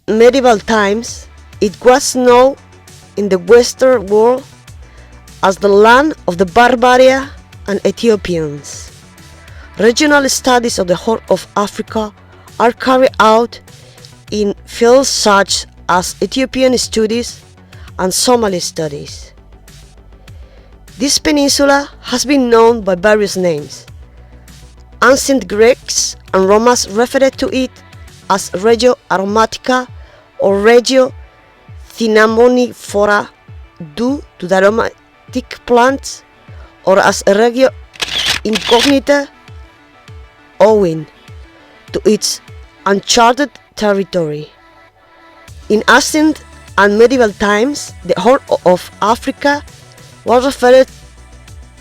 medieval times, it was known in the Western world as the land of the Barbarians and Ethiopians. Regional studies of the Horn of Africa are carried out in fields such as Ethiopian studies and Somali studies. This peninsula has been known by various names. Ancient Greeks and Romans referred to it as Regio Aromatica or Regio Cinnamonifera due to the aromatic plants, or as Regio Incognita owing to its uncharted territory. In ancient and medieval times, the Horn of Africa was referred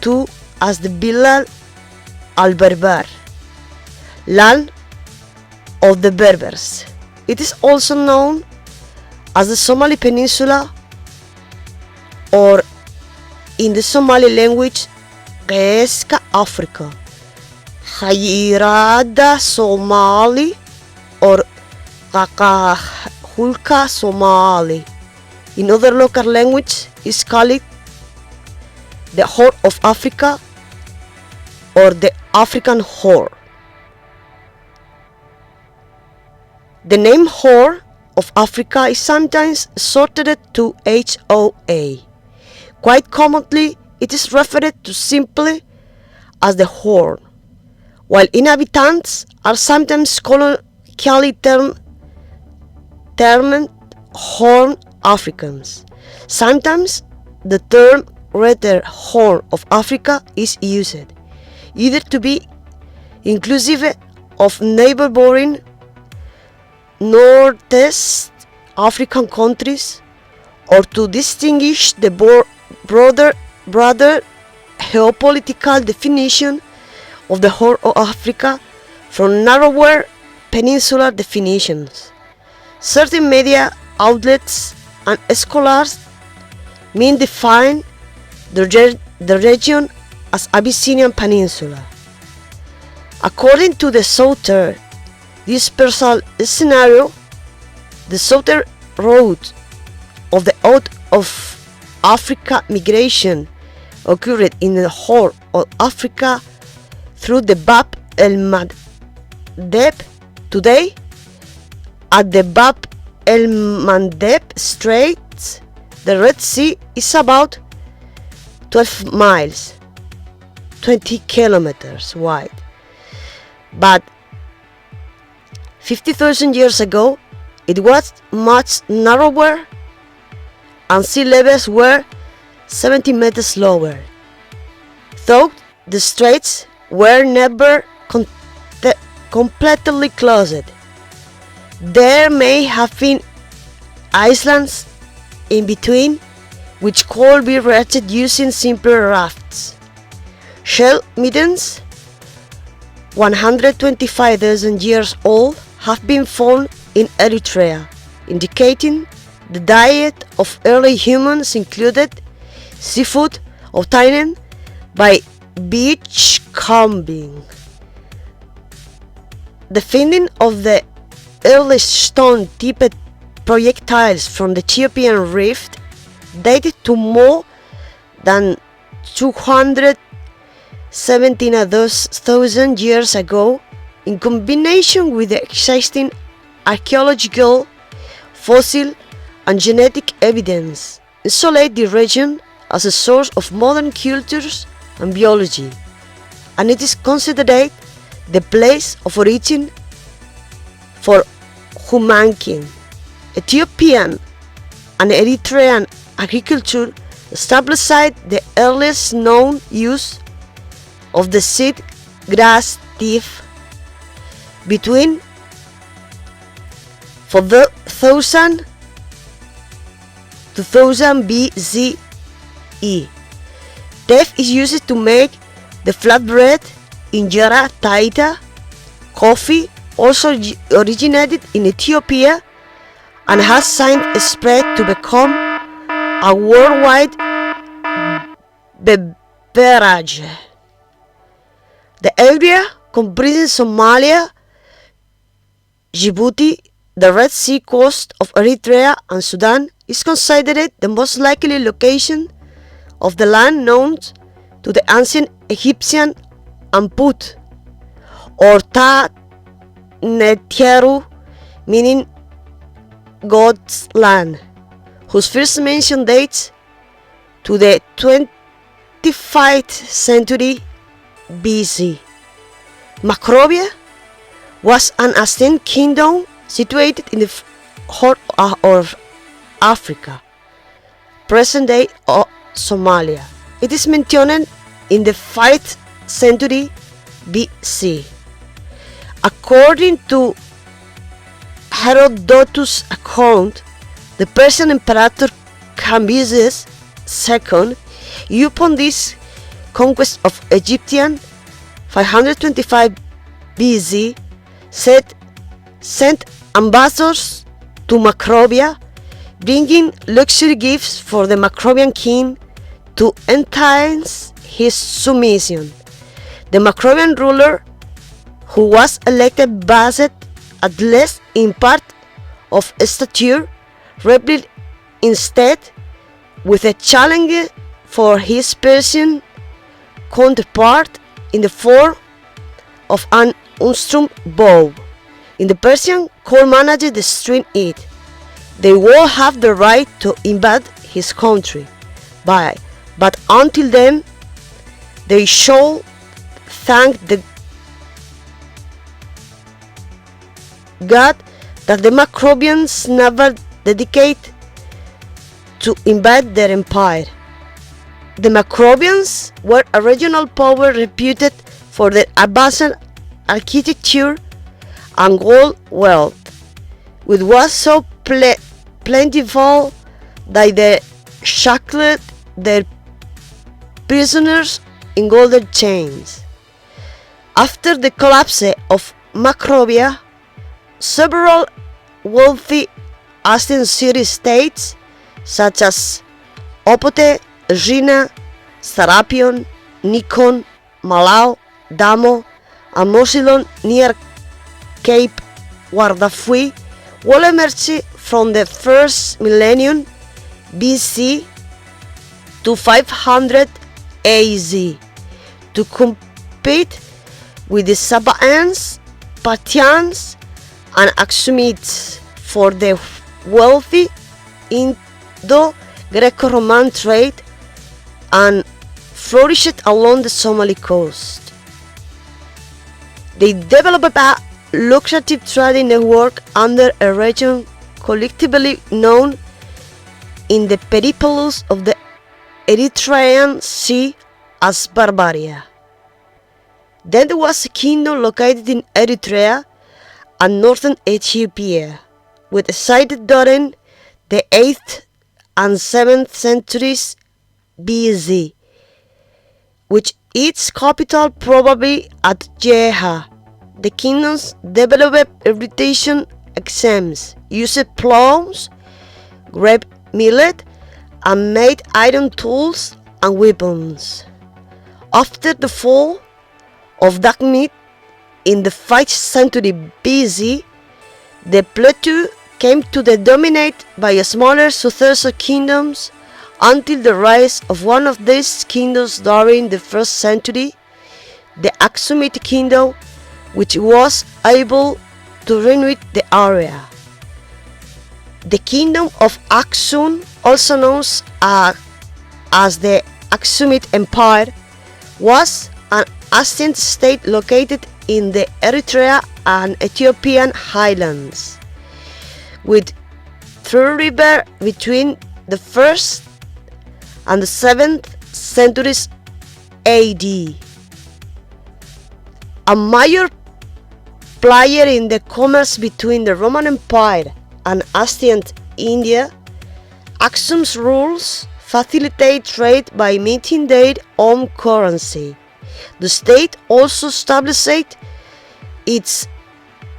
to as the Bilad al-Berber, land of the Berbers. It is also known as the Somali Peninsula, or in the Somali language, Geeska Africa, Hayirada Somali, or Kakahulka Somali. In other local language is called the Horn of Africa or the African Horn. The name Horn of Africa is sometimes shortened to HOA. Quite commonly, it is referred to simply as the Horn, while inhabitants are sometimes colloquially termed Horn Africans. Sometimes the term Greater Horn of Africa is used, either to be inclusive of neighboring Northeast African countries, or to distinguish the broader geopolitical definition of the Horn of Africa from narrower peninsular definitions. Certain media outlets and scholars define the region as Abyssinian Peninsula. According to the southern dispersal scenario, the southern route of the out of Africa migration occurred in the Horn of Africa through the Bab el-Mandeb. Today, at the Bab el-Mandeb Straits, the Red Sea is about 12 miles, 20 kilometers wide. But 50,000 years ago, it was much narrower and sea levels were 70 meters lower. Though the straits were never completely closed, there may have been islands in between which could be reached using simpler rafts. Shell middens, 125,000 years old, have been found in Eritrea, indicating the diet of early humans included seafood obtained by beach combing. The finding of the early stone-tipped projectiles from the Ethiopian rift dated to more than 217,000 years ago, in combination with the existing archaeological, fossil, and genetic evidence, isolate the region as a source of modern cultures and biology, and it is considered the place of origin for humankind. Ethiopian and Eritrean agriculture established the earliest known use of the seed grass teeth between 4000 to 2000 BCE. Teff is used to make the flatbread, injera, taita. Coffee also originated in Ethiopia and has since spread to become a worldwide beverage. The area comprises Somalia, Djibouti, the Red Sea coast of Eritrea and Sudan is considered the most likely location of the land known to the ancient Egyptian Amput or Ta Neteru, meaning God's land, whose first mention dates to the 25th century BC. Macrobia was an ancient kingdom situated in the Horn of Africa, present-day Somalia. It is mentioned in the 5th century BC. According to Herodotus' account, the Persian emperor Cambyses II, upon this conquest of Egyptian 525 BC, sent ambassadors to Macrobia, bringing luxury gifts for the Macrobian king to entice his submission. The Macrobian ruler, who was elected based at least in part of stature, replied instead with a challenge for his Persian counterpart in the form of an unstrung bow. In the Persian court managed the string it. They will have the right to invade his country, but until then they shall thank the God that the Macrobians never dedicate to invade their empire. The Macrobians were a regional power reputed for their advanced architecture and gold wealth, which was so plentiful that they shackled their prisoners in golden chains. After the collapse of Macrobia, several wealthy Asian city-states such as Opote, Rina, Serapion, Nikon, Malau, Damo, and Mosilon near Cape Guardafui will emerge from the first millennium BC to 500 AZ to compete with the Sabaeans, Parthians, and Aksumites for the wealthy Indo-Greco-Roman trade and flourished along the Somali coast. They developed a lucrative trading network under a region collectively known in the periplus of the Eritrean Sea as Barbaria. Then there was a kingdom located in Eritrea and northern Ethiopia, with a site during the 8th and 7th centuries BC, which its capital probably at Jeha. The kingdoms developed irrigation axes, used plows, grape millet, and made iron tools and weapons. After the fall of Dagmit in the 5th century BC, the plateau came to be dominated by smaller successor kingdoms until the rise of one of these kingdoms during the 1st century, the Aksumite kingdom, which was able to reunite the area. The kingdom of Aksum, also known as the Aksumite Empire, was an ancient state located in the Eritrea and Ethiopian highlands, with 3 rivers between the 1st and the 7th centuries AD. A major player in the commerce between the Roman Empire and ancient India, Aksum's rules facilitate trade by minting their own currency. The state also established its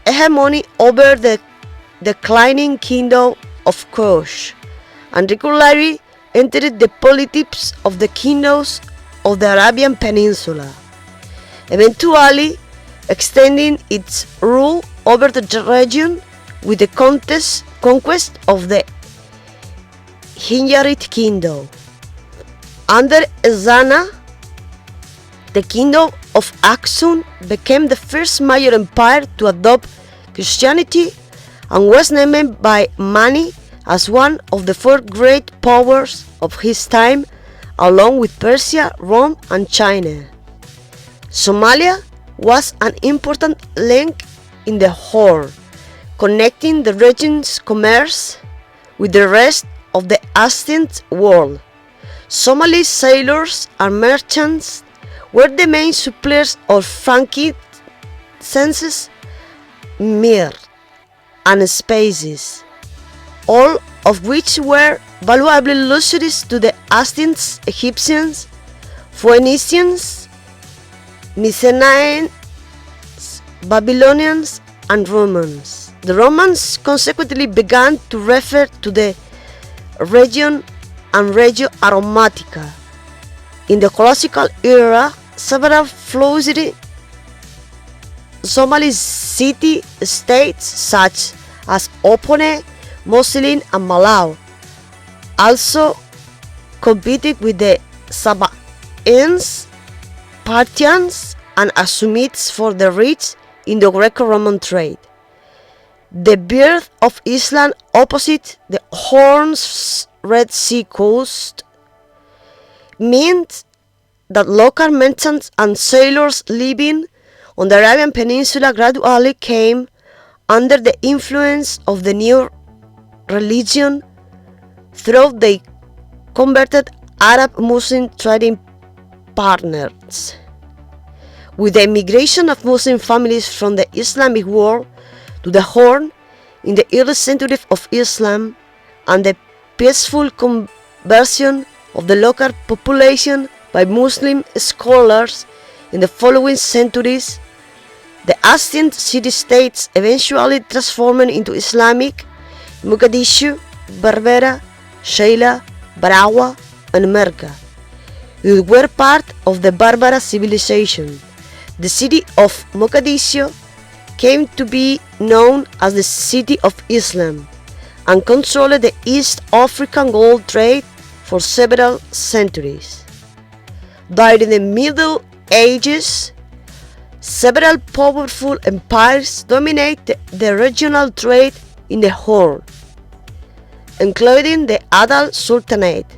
hegemony over the declining kingdom of Kush and regularly entered the politics of the kingdoms of the Arabian Peninsula, eventually extending its rule over the region with the conquest of the Himyarite kingdom. Under Ezana, the kingdom of Aksum became the first major empire to adopt Christianity and was named by many as one of the four great powers of his time, along with Persia, Rome, and China. Somalia was an important link in the Horn, connecting the region's commerce with the rest of the ancient world. Somali sailors and merchants were the main suppliers of frankincense, myrrh, and spices, all of which were valuable luxuries to the ancient Egyptians, Phoenicians, Mycenaeans, Babylonians, and Romans. The Romans consequently began to refer to the region and Regio Aromatica. In the Ecological era, several flourishing Somali city-states such as Opone, Mosulin, and Malawi also competed with the Sabaeans, Parthians, and Aksumites for the reach in the Greco-Roman trade. The birth of Islam opposite the Horn's Red Sea coast meant that local merchants and sailors living on the Arabian Peninsula gradually came under the influence of the new religion through they converted Arab Muslim trading partners. With the immigration of Muslim families from the Islamic world to the Horn in the early centuries of Islam and the peaceful conversion of the local population by Muslim scholars in the following centuries, the ancient city-states eventually transformed into Islamic Mogadishu, Berbera, Sheila, Barawa, and Merka. They were part of the Berbera civilization. The city of Mogadishu came to be known as the City of Islam and controlled the East African gold trade for several centuries. During the Middle Ages, several powerful empires dominated the regional trade in the Horn, including the Adal Sultanate,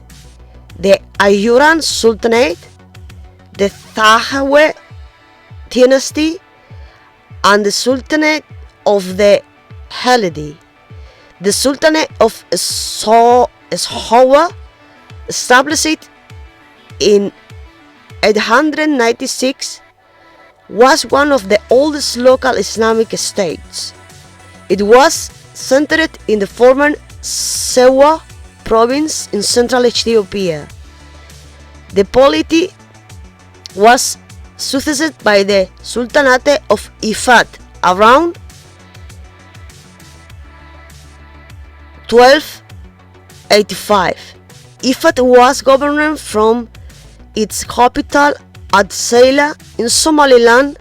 the Ayuran Sultanate, the Thahawe Dynasty, and the Sultanate of the Helidi. The Sultanate of Showa, established in 896, was one of the oldest local Islamic states. It was centered in the former Sewa province in central Ethiopia. The polity was succeeded by the Sultanate of Ifat around 1285. Ifat was governed from its capital at Seila in Somaliland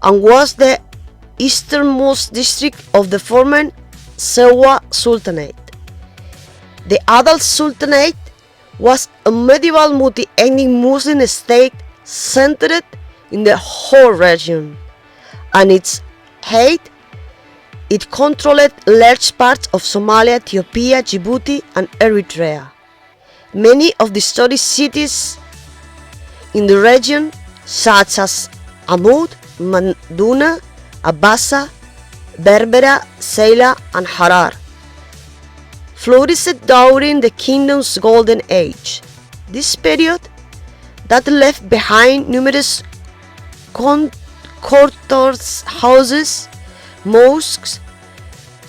and was the easternmost district of the former Sewa Sultanate. The Adal Sultanate was a medieval multi-ethnic Muslim state centered in the whole region, and its height it controlled large parts of Somalia, Ethiopia, Djibouti, and Eritrea. Many of the historic cities in the region, such as Amud, Manduna, Abasa, Berbera, Seila, and Harar, flourished during the kingdom's golden age. This period that left behind numerous courthouse houses, mosques,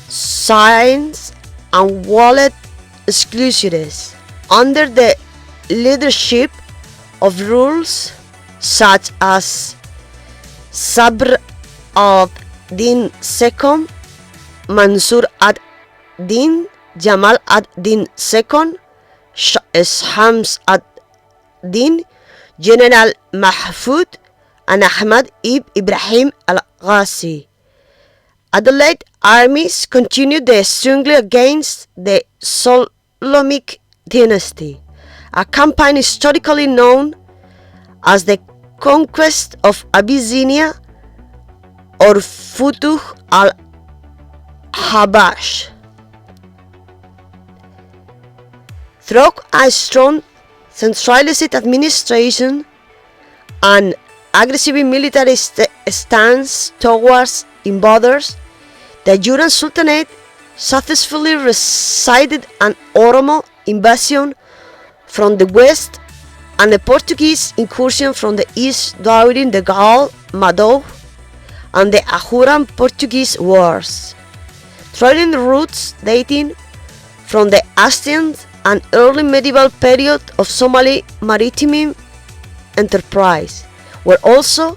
signs, and walled enclosures under the leadership of rulers such as Sabr ad-Din II, Mansur ad-Din, Jamal ad-Din II, Shams ad-Din, General Mahfoud, and Ahmad ibn Ibrahim al-Ghazi. Allied armies continued their struggle against the Ptolemaic dynasty, a campaign historically known as the conquest of Abyssinia or Futuh al-Habash. Through a strong centralized administration and aggressive military stance towards invaders, the Ajuran Sultanate successfully resisted an Oromo invasion from the west and a Portuguese incursion from the east during the Gaul Madoh and the Ajuran-Portuguese Wars, trading routes dating from the ancient and early medieval period of Somali maritime enterprise were also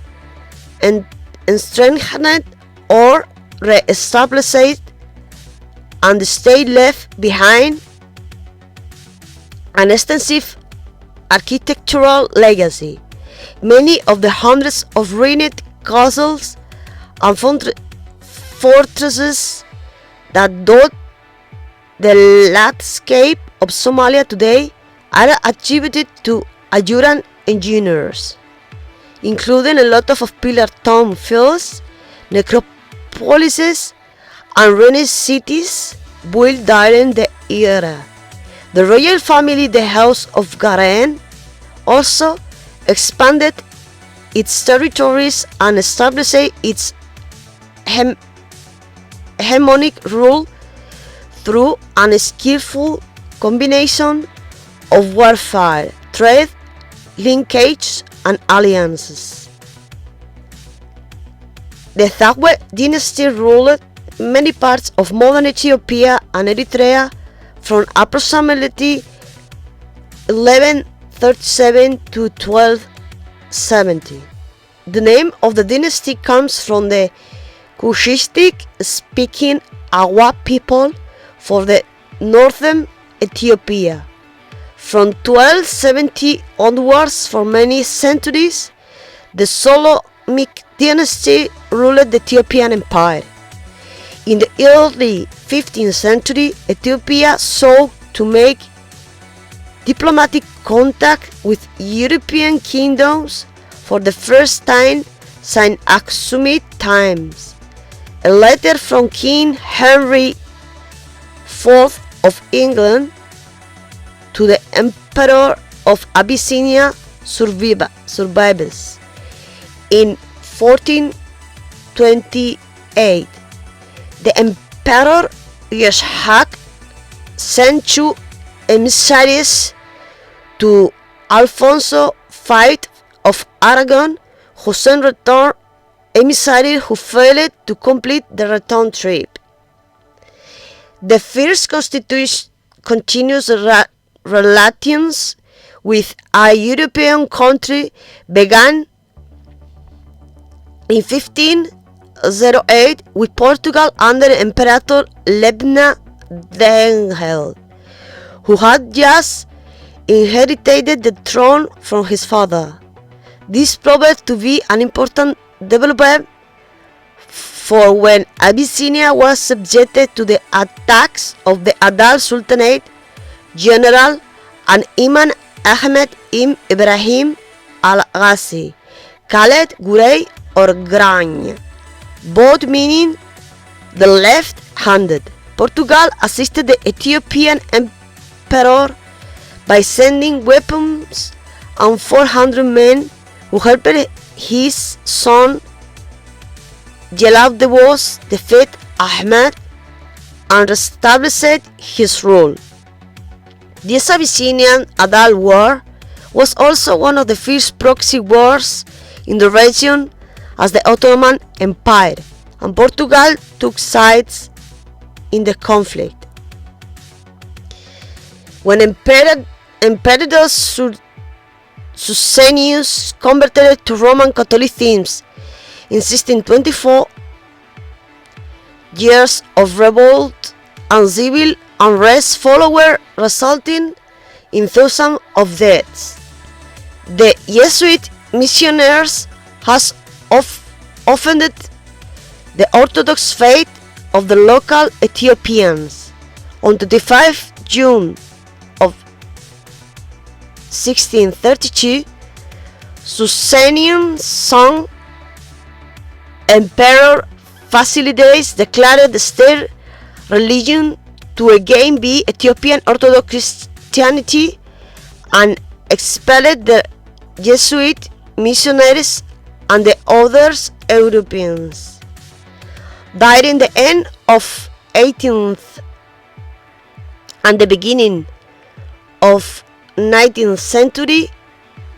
strengthened or re-established, and the state left behind an extensive architectural legacy. Many of the hundreds of ruined castles and fortresses that dot the landscape of Somalia today are attributed to Ajuran engineers, including a lot of pillar tomb fields, necropolises, and ruined cities built during the era. The royal family, the House of Garen, also expanded its territories and established its hegemonic rule through a skillful combination of warfare, trade, linkage, and alliances. The Thaqwe dynasty ruled many parts of modern Ethiopia and Eritrea from approximately 1137 to 1270. The name of the dynasty comes from the Cushitic-speaking Awa people for the northern Ethiopia. From 1270 onwards, for many centuries, the Ptolemaic dynasty ruled the Ethiopian Empire. In the early 15th century, Ethiopia sought to make diplomatic contact with European kingdoms for the first time since Aksumite times. A letter from King Henry IV of England to the Emperor of Abyssinia survives. In 1428, the Emperor Yeshak sent two emissaries to Alfonso V of Aragon, who sent return emissaries who failed to complete the return trip. The first continuous relations with a European country began in 1508 with Portugal under Emperor Lebna Dengel, who had just inherited the throne from his father. This proved to be an important development, for when Abyssinia was subjected to the attacks of the Adal Sultanate general and Imam Ahmed ibn Ibrahim al-Ghazi, called Gurey or Gragne, both meaning the left-handed. Portugal assisted the Ethiopian emperor by sending weapons and 400 men who helped his son Jelawdewos defeat Ahmed and established his rule. This Abyssinian-Adal war was also one of the first proxy wars in the region, as the Ottoman Empire and Portugal took sides in the conflict. When Emperor Susenyus converted to Roman Catholicism in 1624, years of revolt and civil unrest followed, resulting in thousands of deaths. The Jesuit missionaries has offended the Orthodox faith of the local Ethiopians. On 25 June of 1632, Sasanian son Emperor Fasilides declared the state religion to again be Ethiopian Orthodox Christianity and expelled the Jesuit missionaries and the other Europeans. By the end of 18th and the beginning of 19th century,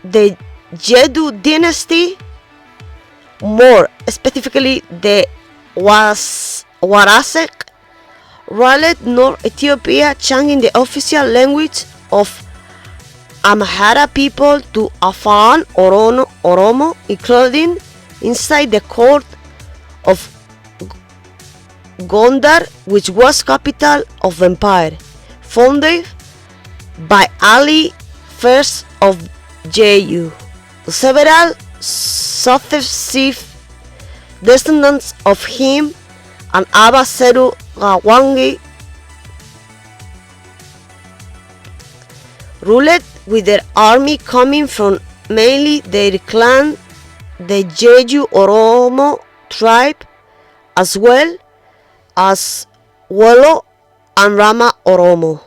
the Jedu dynasty, more specifically the Warasek, ruled North Ethiopia, changing the official language of Amhara people to Afan Oromo, including inside the court of Gondar, which was capital of the empire, founded by Ali I of Jeju. Several successive descendants of him and Abba Seru Gawangi ruled with their army coming from mainly their clan, the Jeju Oromo tribe, as well as Wolo and Rama Oromo.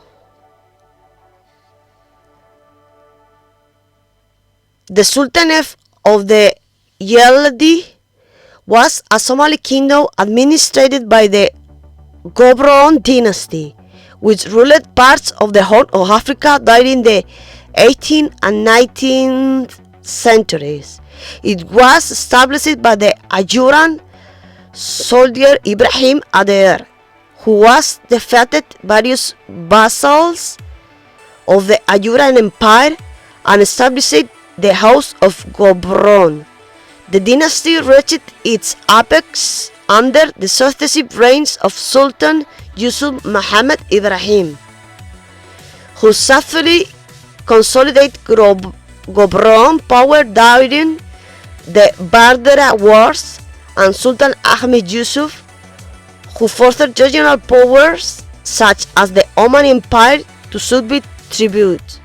The Sultanate of the Geology was a Somali kingdom administered by the Gobroon dynasty, which ruled parts of the Horn of Africa during the 18th and 19th centuries. It was established by the Ajuran soldier Ibrahim Ader, who was defeated various vassals of the Ajuran Empire and established the House of Gobroon. The dynasty reached its apex under the successive reigns of Sultan Yusuf Muhammad Ibrahim, who successfully consolidated Gobroon power during the Bardera Wars, and Sultan Ahmed Yusuf, who forced regional powers such as the Oman Empire to submit tribute.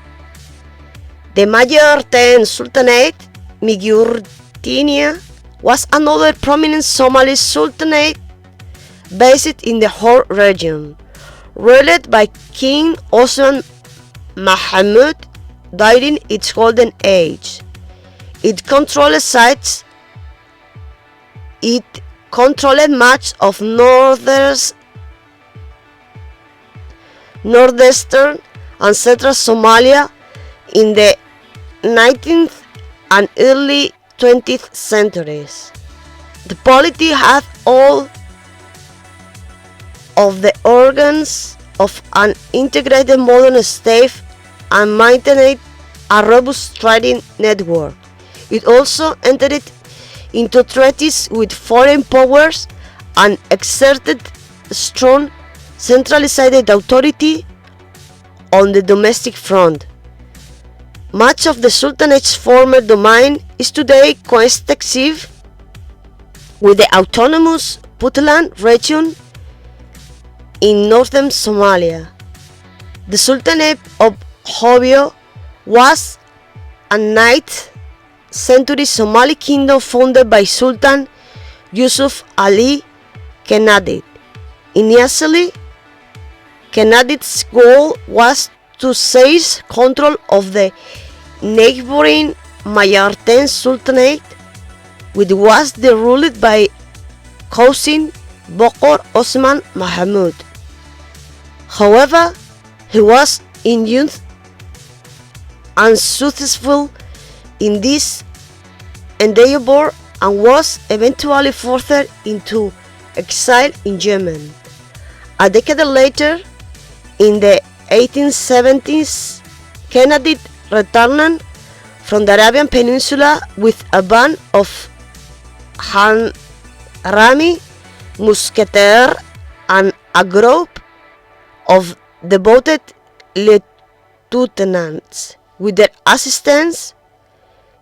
The Major 10 Sultanate, Migurtinia, was another prominent Somali sultanate based in the Horn region, ruled by King Osman Mahmud during its golden age. It controlled sites. It controlled much of northeastern and central Somalia in the 19th and early 20th centuries. The polity had all of the organs of an integrated modern state and maintained a robust trading network. It also entered into treaties with foreign powers and exerted strong centralized authority on the domestic front. Much of the Sultanate's former domain is today coextensive with the autonomous Puntland region in northern Somalia. The Sultanate of Hobyo was a 9th century Somali kingdom founded by Sultan Yusuf Ali Kenadid. Initially, Kenadid's goal was to seize control of the neighboring Mayarten Sultanate, which was ruled by cousin Bokor Osman Mahmud. However, he was in youth unsuccessful in this endeavor and was eventually forced into exile in Yemen. A decade later, in the 1870s, Kennedy returned from the Arabian Peninsula with a band of Rami musketeers and a group of devoted lieutenants. With their assistance,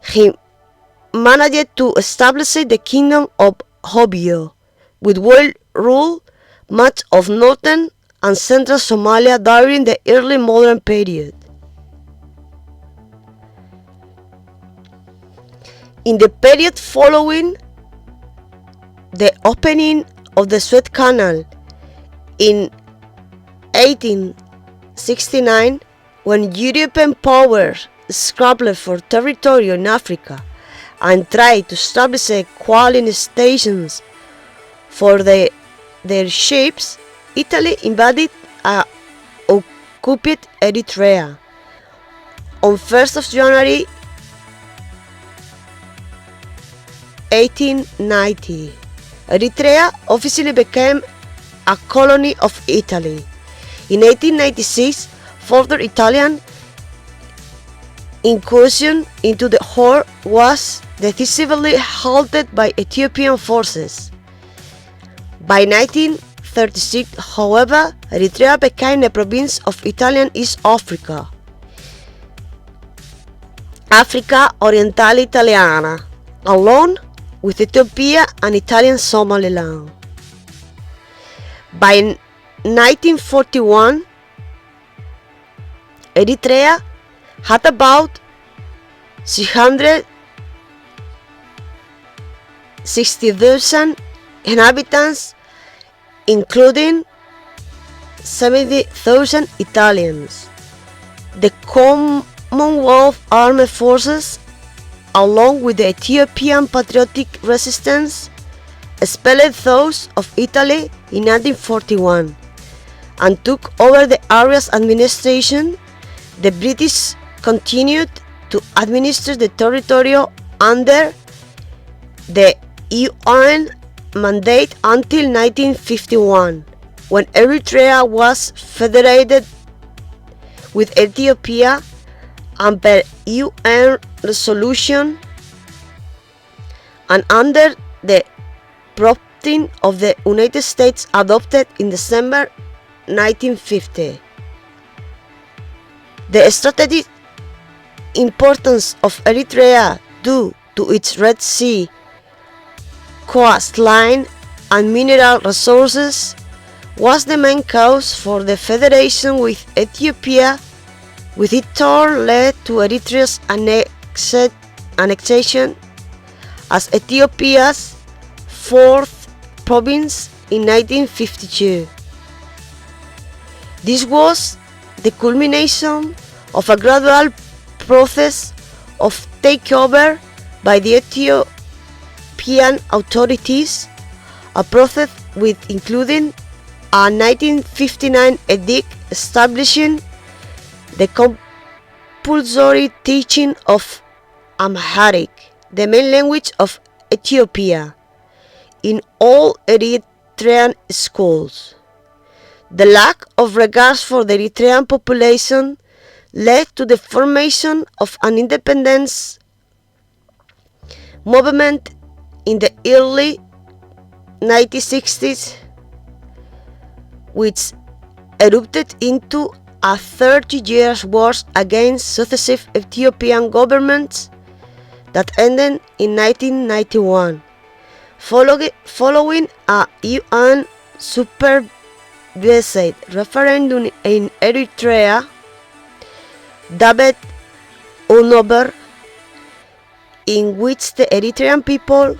he managed to establish the kingdom of Hobyo, with well ruled much of northern and central Somalia during the early modern period. In the period following the opening of the Suez Canal in 1869, when European powers scrambled for territory in Africa and tried to establish colony stations for their ships, Italy invaded and occupied Eritrea. On 1st of January 1890, Eritrea officially became a colony of Italy. In 1896, further Italian incursion into the HORN was decisively halted by Ethiopian forces. By 1936, however, Eritrea became a province of Italian East Africa, Africa Orientale Italiana, along with Ethiopia and Italian Somaliland. By 1941, Eritrea had about 660,000 inhabitants, including 70,000 Italians. The Commonwealth Armed Forces, along with the Ethiopian Patriotic Resistance, expelled those of Italy in 1941 and took over the area's administration. The British continued to administer the territory under the UN mandate until 1951, when Eritrea was federated with Ethiopia and per UN resolution and under the prompting of the United States adopted in December 1950. The strategic importance of Eritrea due to its Red Sea coastline and mineral resources was the main cause for the federation with Ethiopia, with it turn led to Eritrea's annexation as Ethiopia's fourth province in 1952. This was the culmination of a gradual process of takeover by the Ethiopian authorities, a process with including a 1959 edict establishing the compulsory teaching of Amharic, the main language of Ethiopia, in all Eritrean schools. The lack of regard for the Eritrean population led to the formation of an independence movement in the early 1960s, which erupted into a 30-year war against successive Ethiopian governments that ended in 1991, following a UN supervised referendum in Eritrea, dubbed UNOVER, in which the Eritrean people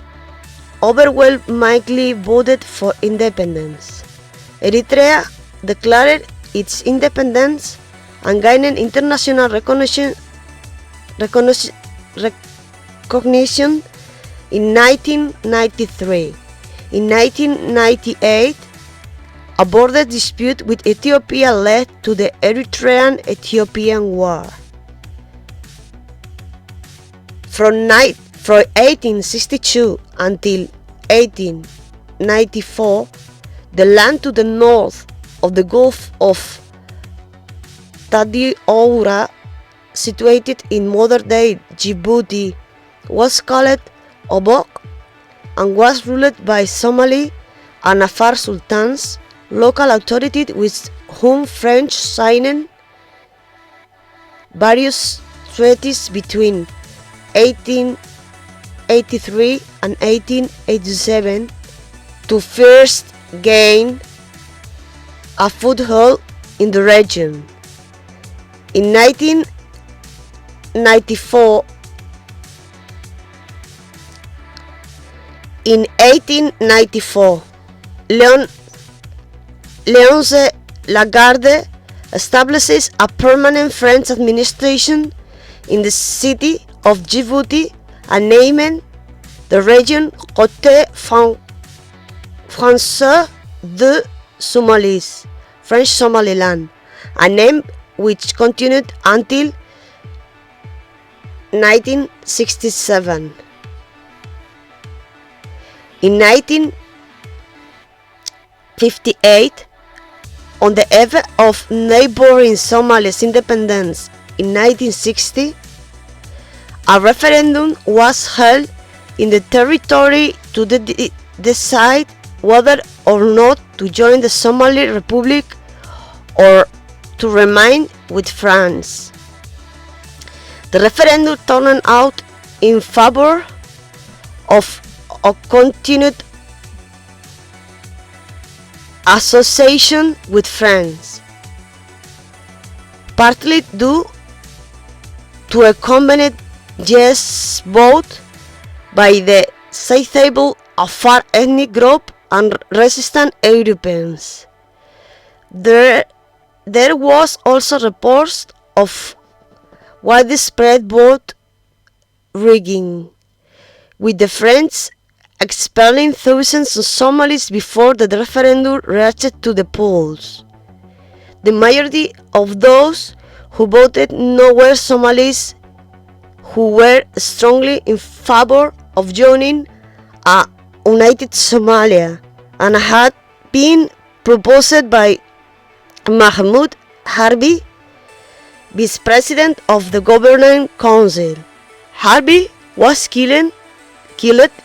overwhelmingly voted for independence. Eritrea declared its independence and gained international recognition in 1993. In 1998, a border dispute with Ethiopia led to the Eritrean-Ethiopian War. From 1862 until 1894, the land to the north of the Gulf of Tadioura, situated in modern-day Djibouti, was called Obok and was ruled by Somali and Afar sultans, local authorities with whom French signed various treaties between 1883 and 1887 to first gain a foothold in the region. In 1894, Léonce Lagarde establishes a permanent French administration in the city of Djibouti and named the region Côte Français de Somalis, French Somaliland, a name which continued until 1967. In 1958, on the eve of neighboring Somalia's independence in 1960, a referendum was held in the territory to decide whether or not to join the Somali Republic or to remain with France. The referendum turned out in favor of a continued association with France, partly due to a combined yes vote by the sizable Afar ethnic group and resistant Europeans. There was also reports of widespread vote rigging, with the French expelling thousands of Somalis before the referendum reached to the polls. The majority of those who voted no were Somalis who were strongly in favor of joining a united Somalia and had been proposed by Mahmoud Harbi, vice president of the governing council. Harbi was killed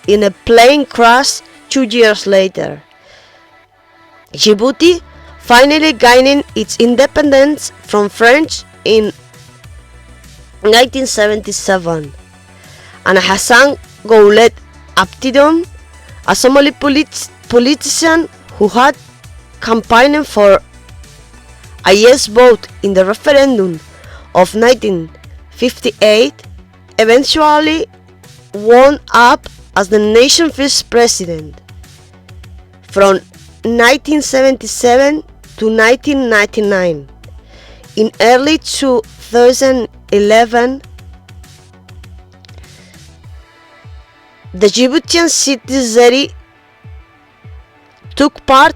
in a plane crash 2 years later. Djibouti finally gaining its independence from France in 1977, and Hassan Goulet Abdidoum, a Somali politician who had campaigned for a yes vote in the referendum of 1958, eventually wound up as the nation's first president. From 1977 to 1999, in early 2011, the Djiboutian city Zeri took part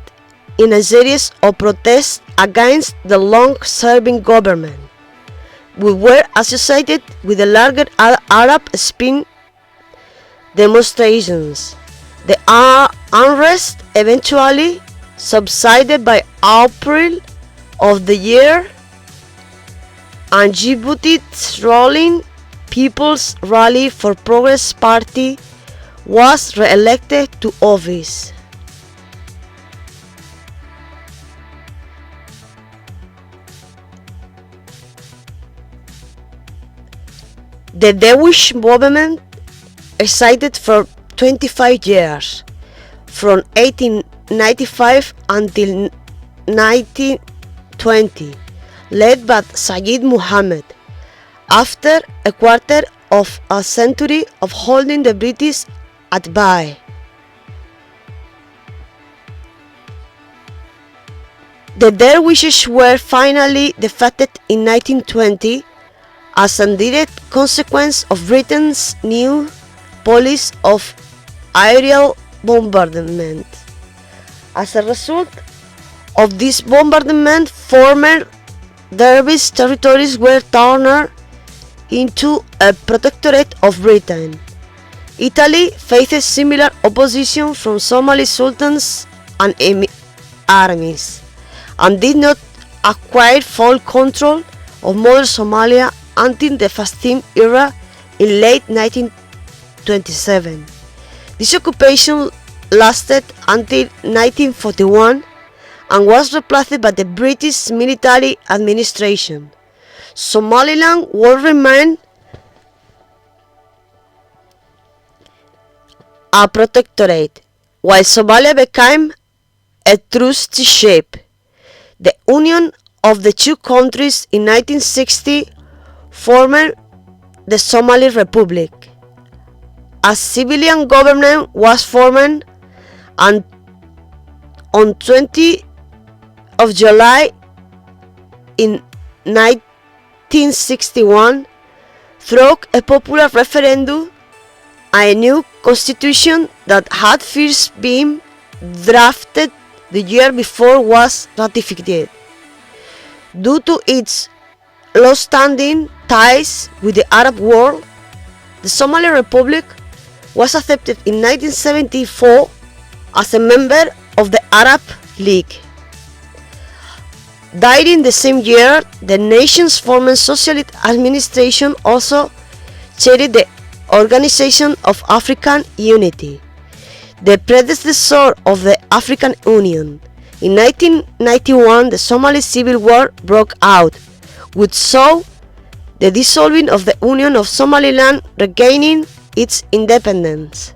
in a series of protests against the long-serving government, which were associated with the larger Arab Spring demonstrations. The unrest eventually subsided by April of the year, and Djibouti's ruling People's Rally for Progress Party was re-elected to office. The Dervish movement existed for 25 years, from 1895 until 1920, led by Sayyid Muhammad. After a quarter of a century of holding the British at bay, the Dervishes were finally defeated in 1920 as a direct consequence of Britain's new policy of aerial bombardment. As a result of this bombardment, former Dervish territories were turned into a protectorate of Britain. Italy faced similar opposition from Somali sultans and armies, and did not acquire full control of modern Somalia until the Fastim era in late 1927. This occupation lasted until 1941 and was replaced by the British military administration. Somaliland would remain a protectorate while Somalia became a trusty shape. The union of the two countries in 1960 formed the Somali Republic. A civilian government was formed, and on 20 of July in 1961, through a popular referendum, a new constitution that had first been drafted the year before was ratified. Due to its long-standing ties with the Arab world, the Somali Republic was accepted in 1974 as a member of the Arab League. During the same year, the nation's former socialist administration also chaired the Organization of African Unity, the predecessor of the African Union. In 1991, the Somali Civil War broke out, which saw the dissolving of the Union of Somaliland regaining its independence,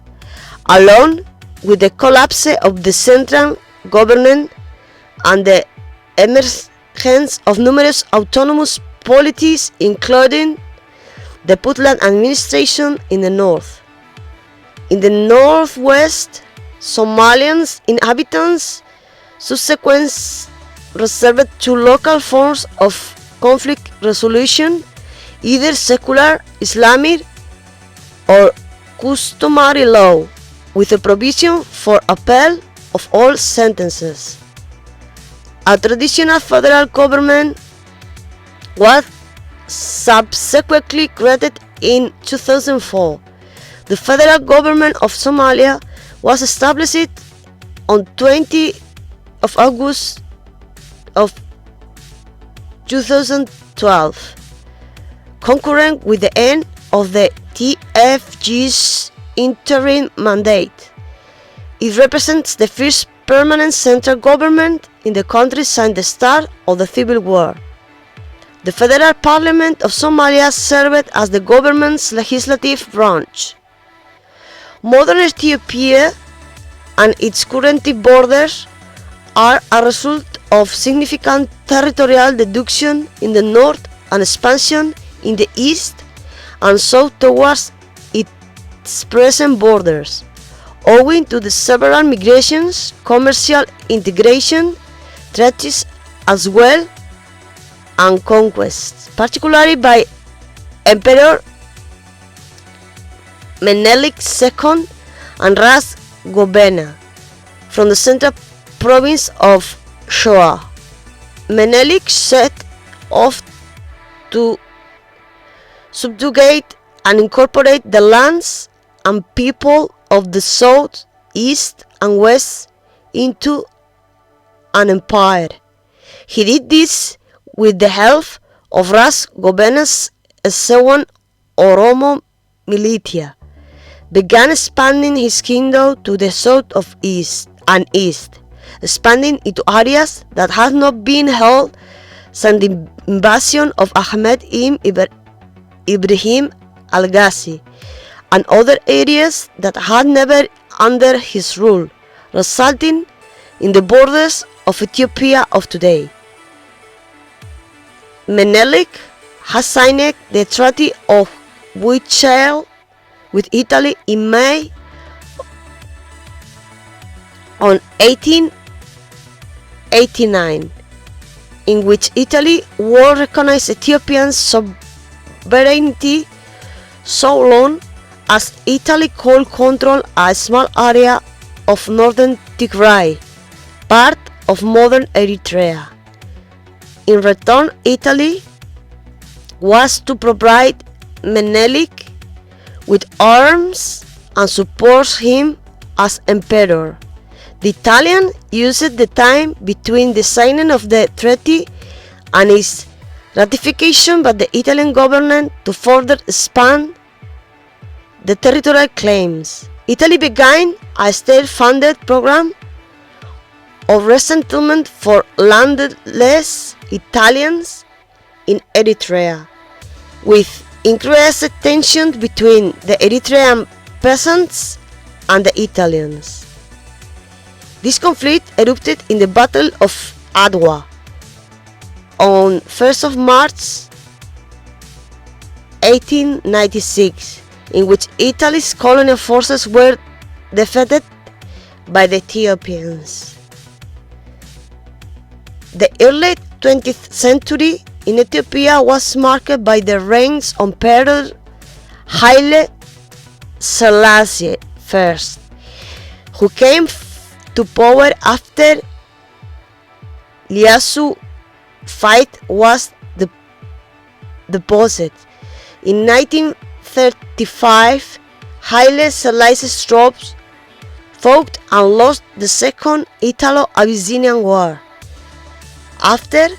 along with the collapse of the central government and the emergence of numerous autonomous polities, including the Puntland administration in the north. In the northwest, Somalians inhabitants subsequently reserved to local forms of conflict resolution, either secular, Islamic, or customary law, with a provision for appeal of all sentences. A traditional federal government was subsequently created in 2004. The federal government of Somalia was established on 20 of August of 2012, concurrent with the end of the TFG's interim mandate. It represents the first permanent central government in the country since the start of the civil war. The Federal Parliament of Somalia served as the government's legislative branch. Modern Ethiopia and its current borders are a result of significant territorial deduction in the north and expansion in the east and south towards its present borders, owing to the several migrations, commercial integration, treaties as well, and conquests, particularly by Emperor Menelik II and Ras Gobena from the central province of Shoa. Menelik set off to subjugate and incorporate the lands and people of the south, east, and west into an empire. He did this with the help of Ras Gobena's second Oromo militia, began expanding his kingdom to the south of east, expanding into areas that had not been held since the invasion of Ahmed ibn Ibrahim al-Ghazi, and other areas that had never under his rule, resulting in the borders of Ethiopia of today. Menelik has signed the Treaty of Witchell with Italy in May on 1889, in which Italy would recognize Ethiopian sovereignty so long as Italy could control a small area of northern Tigray, part of modern Eritrea. In return, Italy was to provide Menelik with arms and support him as emperor. The Italian used the time between the signing of the treaty and its ratification by the Italian government to further expand the territorial claims. Italy began a state-funded program of resettlement for landless Italians in Eritrea, with increased tension between the Eritrean peasants and the Italians. This conflict erupted in the Battle of Adwa on 1st of March 1896, in which Italy's colonial forces were defeated by the Ethiopians. The early 20th century in Ethiopia was marked by the reigns of Emperor Haile Selassie I, who came to power after Ieyasu fight was deposed. In 1935, Haile Selassie's troops fought and lost the Second Italo-Abyssinian War, after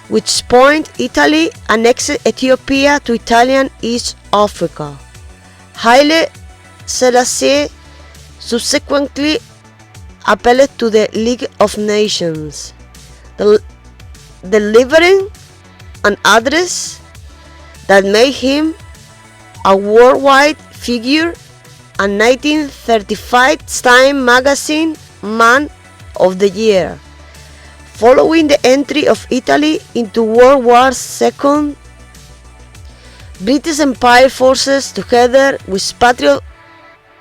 which point Italy annexed Ethiopia to Italian East Africa. Haile Selassie subsequently appealed to the League of Nations, delivering an address that made him a worldwide figure and 1935 Time magazine Man of the Year. Following the entry of Italy into World War II, British Empire forces, together with patriot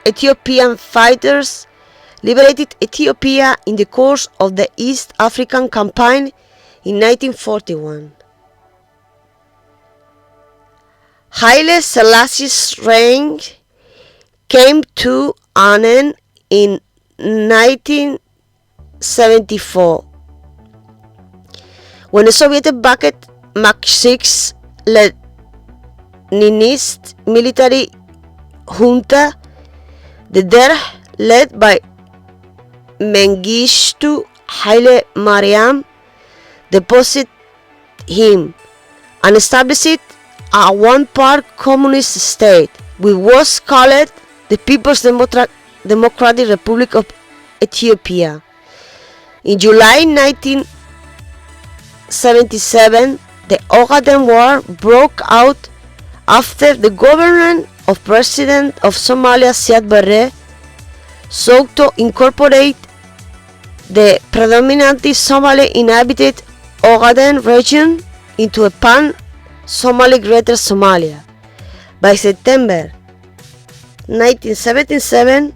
Ethiopian fighters, liberated Ethiopia in the course of the East African Campaign in 1941. Haile Selassie's reign came to an end in 1974 when the Soviet-backed Marxist-led Leninist military junta, the Derg, led by Mengistu Haile Mariam, deposed him and established a one-part communist state, which was called the People's Democratic Republic of Ethiopia. In July 1977, the Ogaden War broke out after the government of President of Somalia Siad Barre sought to incorporate the predominantly Somali inhabited Ogaden region into a pan-Somali Greater Somalia. By September 1977,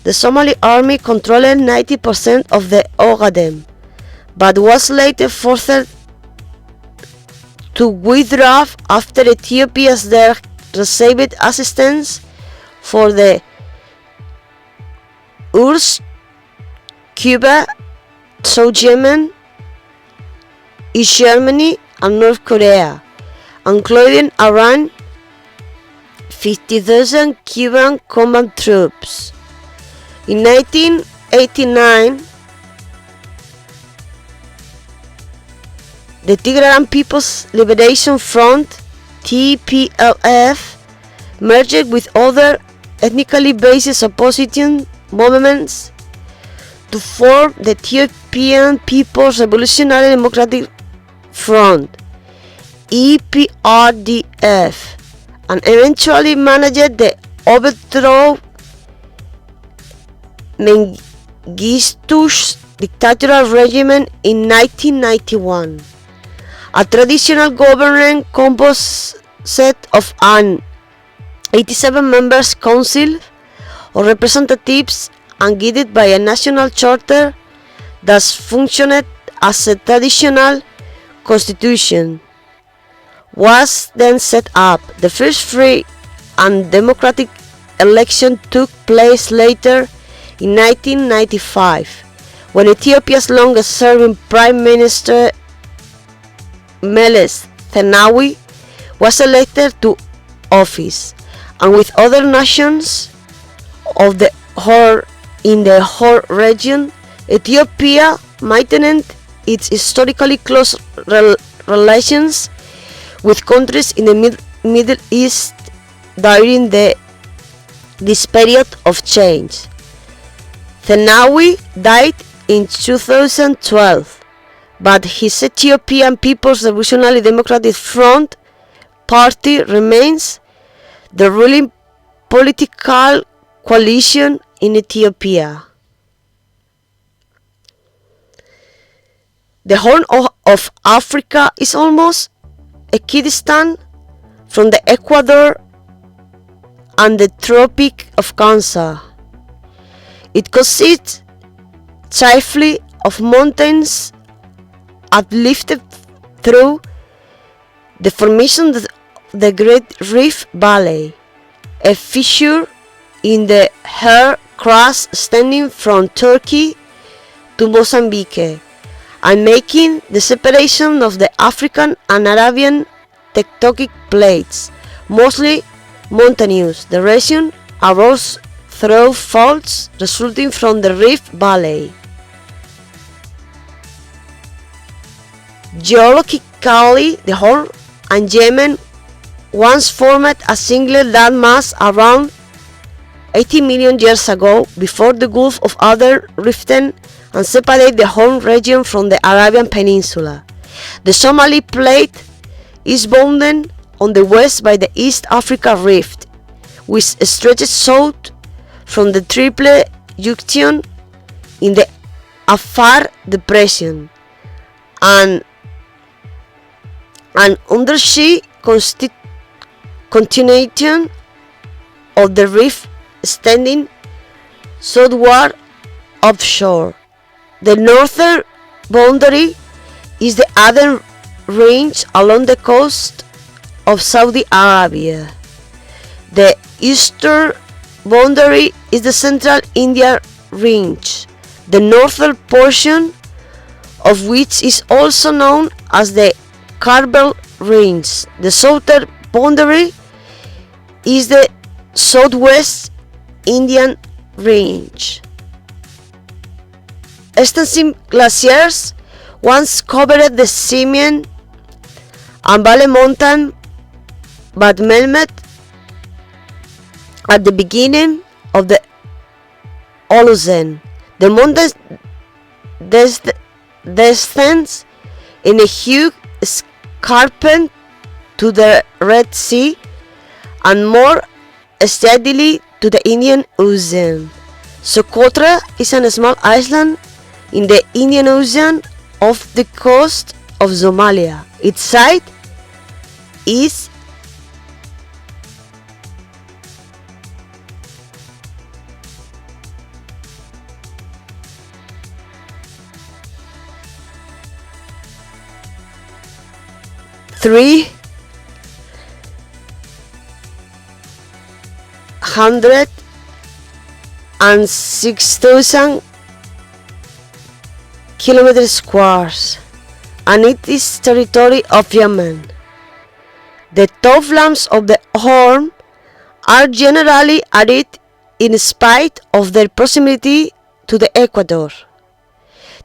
the Somali army controlled 90% of the Ogaden, but was later forced to withdraw after Ethiopia's Derg received assistance for the URSS, Cuba, South Yemen, East Germany, and North Korea, including around 50,000 Cuban combat troops. In 1989, the Tigrayan People's Liberation Front (TPLF) merged with other ethnically based opposition movements to form the Ethiopian People's Revolutionary Democratic Front (EPRDF), and eventually managed the overthrow Mengistu's dictatorial regime in 1991. A traditional government composed of an 87 members council of representatives and guided by a national charter that functioned as a traditional constitution was then set up. The first free and democratic election took place later in 1995, when Ethiopia's longest-serving Prime Minister Meles Zenawi was elected to office, and with other nations of the HORN in the HORN region, Ethiopia maintained its historically close relations with countries in the Middle East during this period of change. Zenawi died in 2012, but his Ethiopian People's Revolutionary Democratic Front party remains the ruling political coalition in Ethiopia. The Horn of Africa is almost equidistant from the Equator and the Tropic of Cancer. It consists chiefly of mountains uplifted through the formation of the Great Rift Valley, a fissure in the air crust extending from Turkey to Mozambique, and making the separation of the African and Arabian tectonic plates, mostly mountainous. The region arose through faults resulting from the Rift Valley. Geologically, the Horn and Yemen once formed a single landmass around 80 million years ago, before the Gulf of Aden rifted and separated the Horn region from the Arabian Peninsula. The Somali Plate is bounded on the west by the East Africa Rift, which stretches south from the Triple Junction in the Afar Depression, and an undersea continuation of the rift extending southward offshore. The northern boundary is the Aden Range along the coast of Saudi Arabia. The eastern boundary is the Central India Range, the northern portion of which is also known as the Karbel Range. The southern boundary is the Southwest Indian Range. Extensive glaciers once covered the Simien and Valley Mountain, but melted at the beginning of the Holocene. The mountain descends in a huge escarpment to the Red Sea and more steadily to the Indian Ocean. Socotra is a small island in the Indian Ocean off the coast of Somalia. Its site is and 6,000 kilometers squares, and it is territory of Yemen. The toplands of the Horn are generally arid in spite of their proximity to the equator.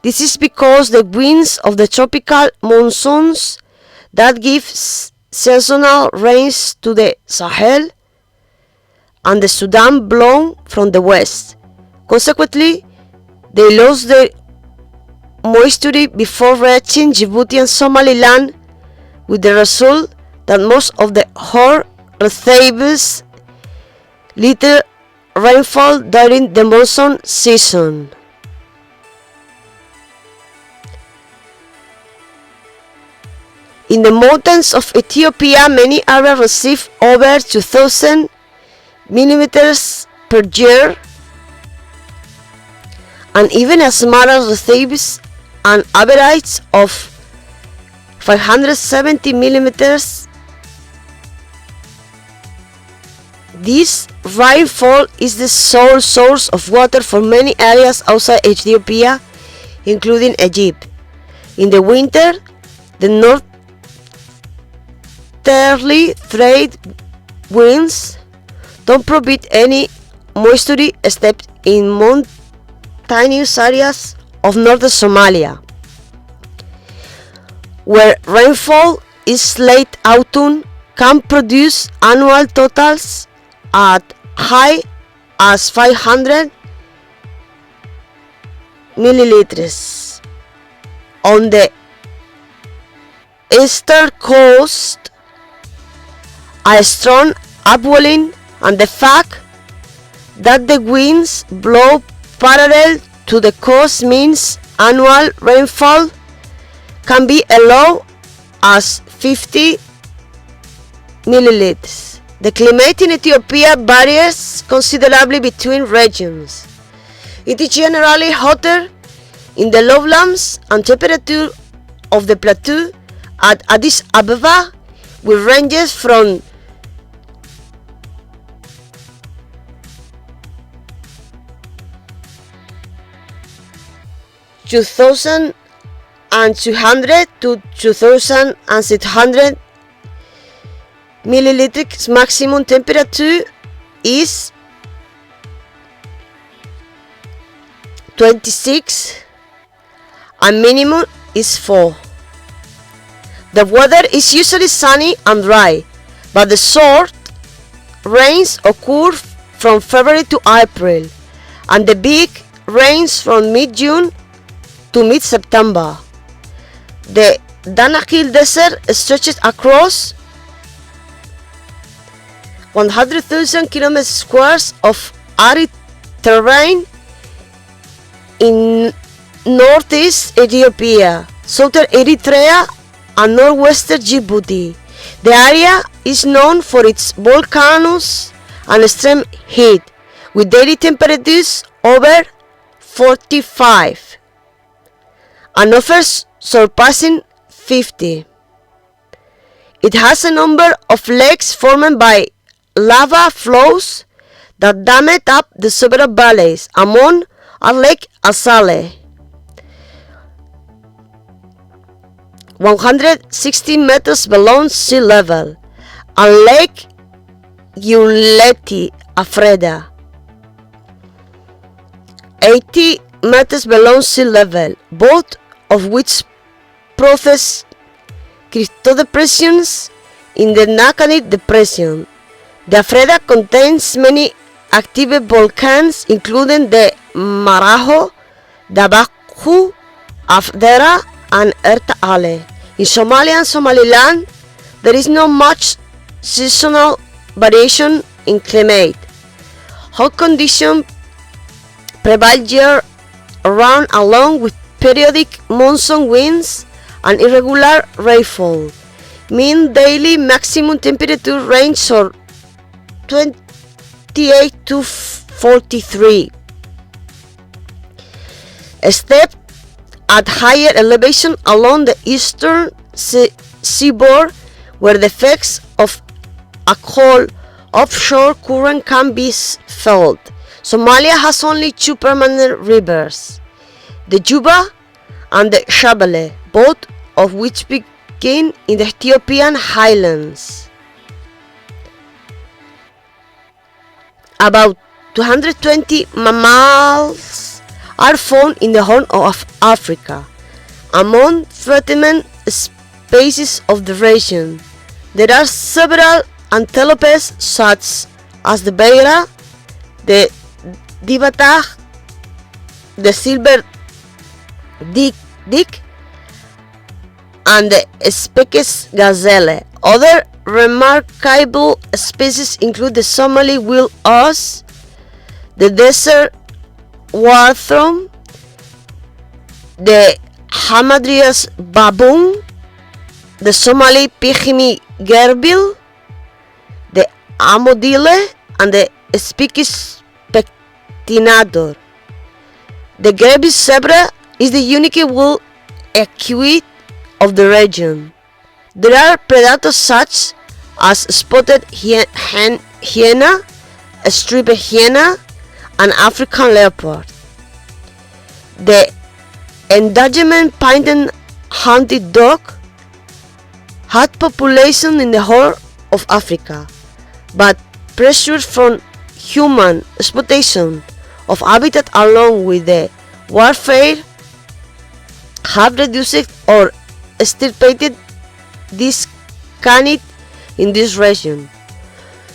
This is because the winds of the tropical monsoons that give seasonal rains to the Sahel and the Sudan blow from the west. Consequently, they lost their moisture before reaching Djibouti and Somaliland, with the result that most of the Horn receives little rainfall during the monsoon season. In the mountains of Ethiopia, many areas receive over 2,000 millimeters per year, and even Asmara receives an average of 570 millimeters. This rainfall is the sole source of water for many areas outside Ethiopia, including Egypt. In the winter, the northerly trade winds don't provide any moisture except in mountainous areas of northern Somalia, where rainfall is late autumn can produce annual totals at high as 500 milliliters. On the eastern coast, a strong upwelling and the fact that the winds blow parallel to the coast means annual rainfall can be as low as 50 milliliters. The climate in Ethiopia varies considerably between regions. It is generally hotter in the lowlands, and temperature of the plateau at Addis Ababa will ranges from 2,200 to 2,600 milliliters. Maximum temperature is 26 and minimum is 4. The weather is usually sunny and dry, but the short rains occur from February to April, and the big rains from mid-June to mid-September. The Dynastic Desert stretches across 100,000 kilometers squares of arid terrain in northeast Ethiopia, southern Eritrea, and northwestern Djibouti. The area is known for its volcanoes and extreme heat, with daily temperatures over 45 and others surpassing 50. It has a number of lakes formed by lava flows that dammed up the several valleys. Among are Lake Asale, 160 meters below sea level, and Lake Afreda, 80 meters below sea level, both of which process crystal depressions in the Nakani Depression. The Afreda contains many active volcans, including the Marajo, Dabaku, Afdera, and Erta Ale. In Somalia and Somaliland, there is not much seasonal variation in climate. Hot conditions prevail year round, along with periodic monsoon winds and irregular rainfall. Mean daily maximum temperature range from 28 to 43. Except at higher elevation along the eastern seaboard, where the effects of a cold offshore current can be felt. Somalia has only two permanent rivers, the Juba and the Shabelle, both of which begin in the Ethiopian highlands. About 220 mammals are found in the Horn of Africa. Among threatened species of the region, there are several antelopes such as the beira, the dibatah, the silver dick, and the Speck's gazelle. Other remarkable species include the Somali wild ox, the desert warthog, the Hamadryas baboon, the Somali pygmy gerbil, the amodile, and the Speck's pectinator. The gerbil zebra is the unique wild equid of the region. There are predators such as spotted hyena, striped hyena, and African leopard. The endangered painted hunted dog had population in the Horn of Africa, but pressure from human exploitation of habitat along with the warfare have reduced or extirpated this canid in this region.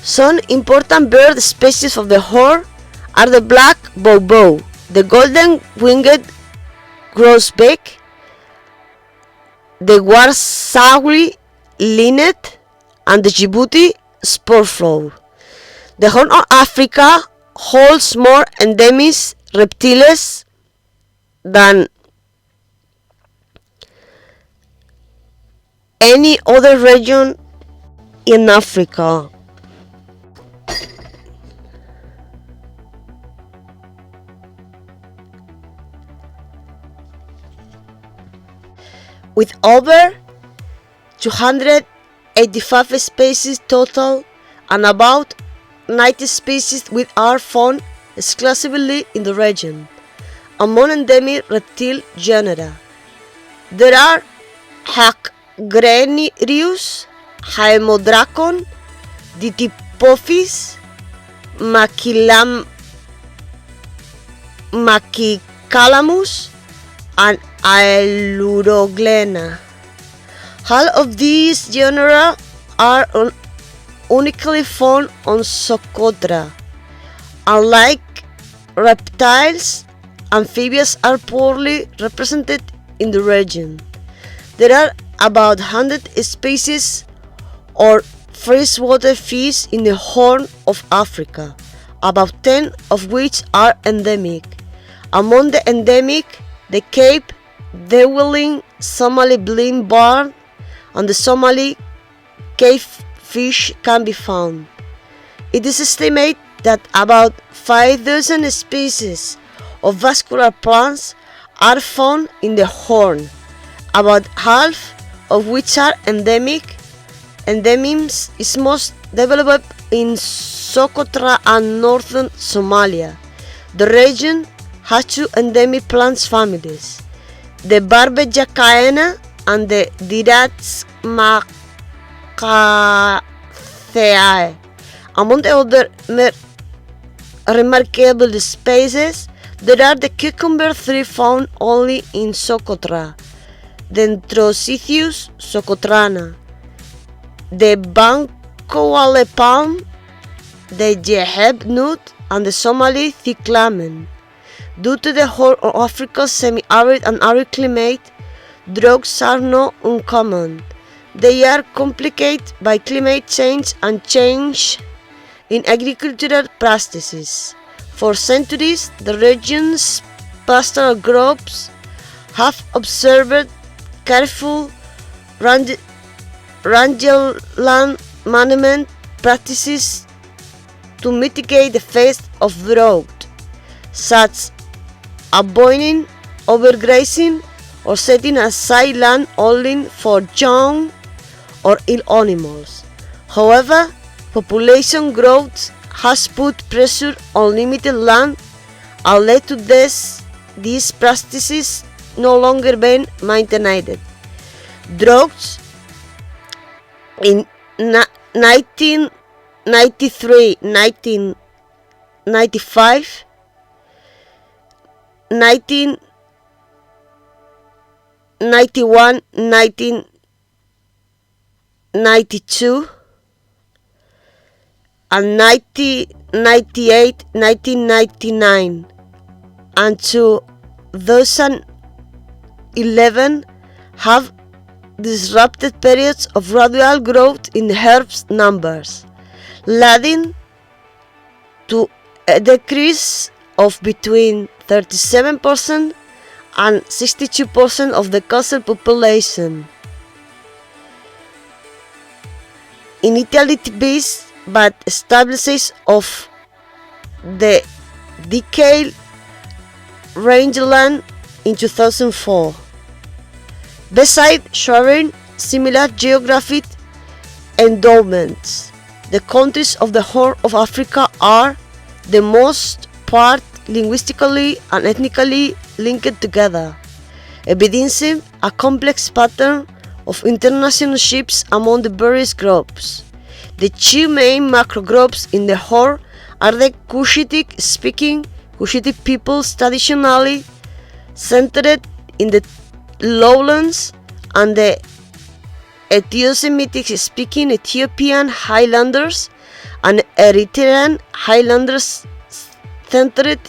Some important bird species of the Horn are the black bow, the golden-winged grosbeak, the warsawi linnet, and the Djibouti sporeflower. The Horn of Africa holds more endemic reptiles than any other region in Africa. With over 285 species total and about 90 species which are found exclusively in the region. Among endemic reptile genera, there are Hagrenirius, Haemodracon, Ditipophis, Machicalamus, and Aeluroglena. All of these genera are uniquely found on Socotra. Unlike reptiles, amphibians are poorly represented in the region. There are about 100 species or freshwater fish in the Horn of Africa, about 10 of which are endemic. Among the endemic, the Cape Dwelling Somali blind barb and the Somali cave fish can be found. It is estimated that about 5,000 species of vascular plants are found in the Horn, about half of which are endemic. Endemism is most developed in Socotra and northern Somalia. The region has two endemic plant families, the Barbejacaena and the Diratsmacaceae. Among the other remarkable species, there are the cucumber tree found only in Socotra, Dendrocytheus socotrana, the Bancoale palm, the Jeheb nut, and the Somali thick lemon. Due to the Horn of Africa's semi-arid and arid climate, droughts are not uncommon. They are complicated by climate change and change in agricultural practices. For centuries, the region's pastoral groups have observed careful rangeland management practices to mitigate the effects of drought, such avoiding overgrazing or setting aside land only for young or ill animals. However, population growth has put pressure on limited land and led to these practices no longer being maintained. Droughts in 1993, 1995, 1991, 1992, and 1998, 1999, and 2011 have disrupted periods of gradual growth in herbs numbers, leading to a decrease of between 37% and 62% of the coastal population. Initially but establishes of the decayed rangeland in 2004. Besides sharing similar geographic endowments, the countries of the Horn of Africa are, the most part, linguistically and ethnically linked together, evidencing a complex pattern of interrelationships among the various groups. The two main macro groups in the Horn are the Cushitic-speaking Cushitic peoples traditionally centered in the lowlands and the Ethio-Semitic-speaking Ethiopian Highlanders and Eritrean Highlanders centered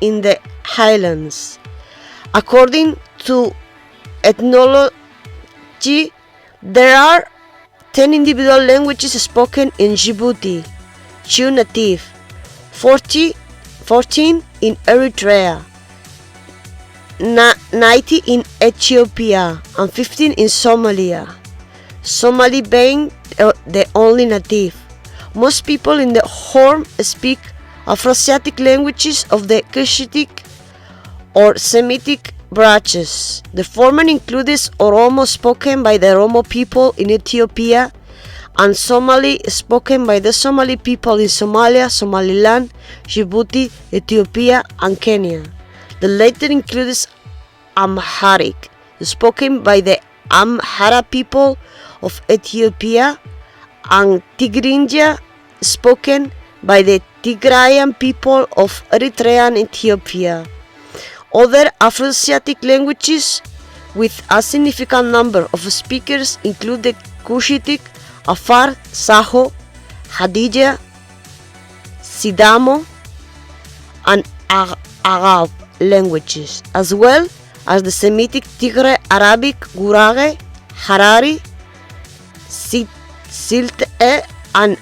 in the highlands. According to ethnology, there are 10 individual languages spoken in Djibouti, 2 native, 14 in Eritrea, 90 in Ethiopia, and 15 in Somalia. Somali being the only native. Most people in the Horn speak Afroasiatic languages of the Cushitic or Semitic branches. The former includes Oromo, spoken by the Oromo people in Ethiopia, and Somali, spoken by the Somali people in Somalia, Somaliland, Djibouti, Ethiopia, and Kenya. The latter includes Amharic, spoken by the Amhara people of Ethiopia, and Tigrinya, spoken by the Tigrayan people of Eritrea and Ethiopia. Other Afroasiatic languages with a significant number of speakers include the Cushitic, Afar, Saho, Hadija, Sidamo, and Arab languages, as well as the Semitic Tigre, Arabic, Gurage, Harari, Silte, and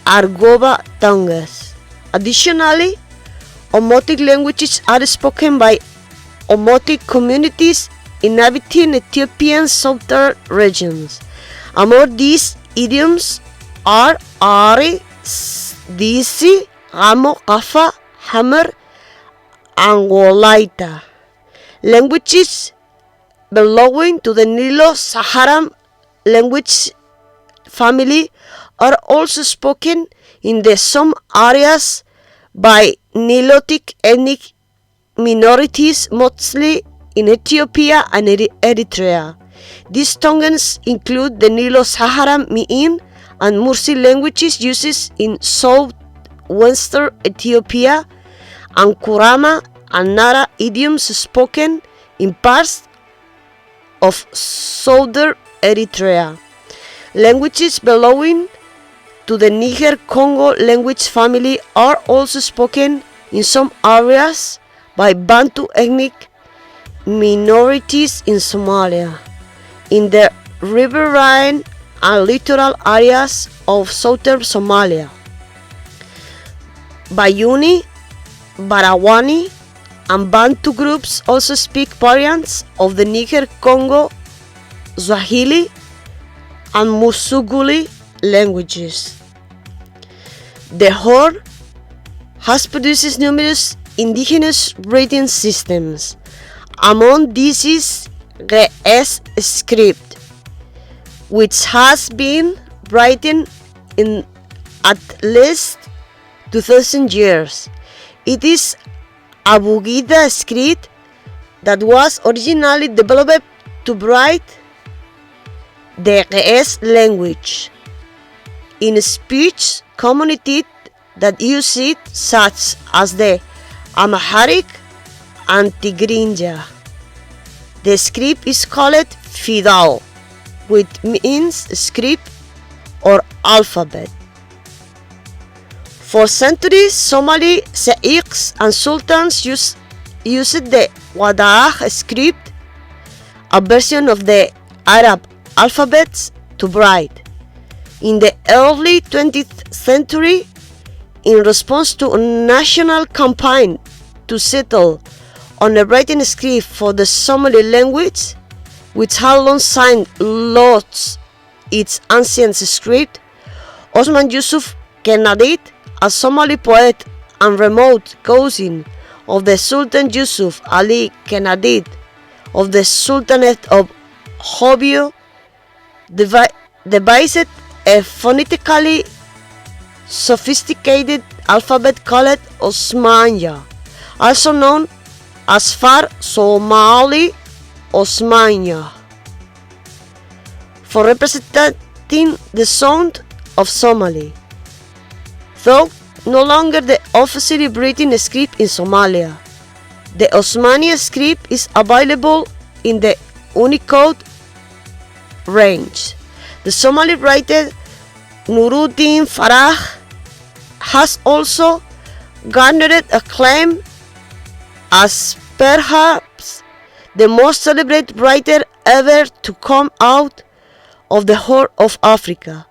Argoba tongues. Additionally, Omotic languages are spoken by Omotic communities inhabiting Ethiopian southern regions. Among these idioms are Ari, Disi, Ramo, Kafa, Hammer, and Wolaita. Languages belonging to the Nilo-Saharan language family are also spoken in some areas by Nilotic ethnic minorities, mostly in Ethiopia and Eritrea. These tongues include the Nilo-Saharan Mi'in and Mursi languages used in southwestern Ethiopia, and Kurama and Nara idioms spoken in parts of southern Eritrea. Languages belonging to the Niger-Congo language family are also spoken in some areas by Bantu ethnic minorities in Somalia, in the riverine and littoral areas of southern Somalia. Bayuni, Barawani, and Bantu groups also speak variants of the Niger-Congo, Swahili, and Musuguli languages. The Horn has produced numerous indigenous writing systems. Among these is the S script, which has been written in at least 2000 years. It is a Bugida script that was originally developed to write the Ge'ez language in speech communities that use it, such as the Amharic and Tigrinya. The script is called Fidao, which means script or alphabet. For centuries, Somali sheikhs and sultans used the Wada'ah script, a version of the Arab alphabets, to write. In the early 20th century, in response to a national campaign to settle on a writing script for the Somali language, which had long since lost its ancient script, Osman Yusuf Kenadid, a Somali poet and remote cousin of the Sultan Yusuf Ali Kenadid of the Sultanate of Hobyo, devised a phonetically sophisticated alphabet called Osmania, also known as Far Somali Osmania, for representing the sound of Somali. Though no longer the officially written script in Somalia, the Osmania script is available in the Unicode range. The Somali writer Nuruddin Farah has also garnered acclaim as perhaps the most celebrated writer ever to come out of the Horn of Africa,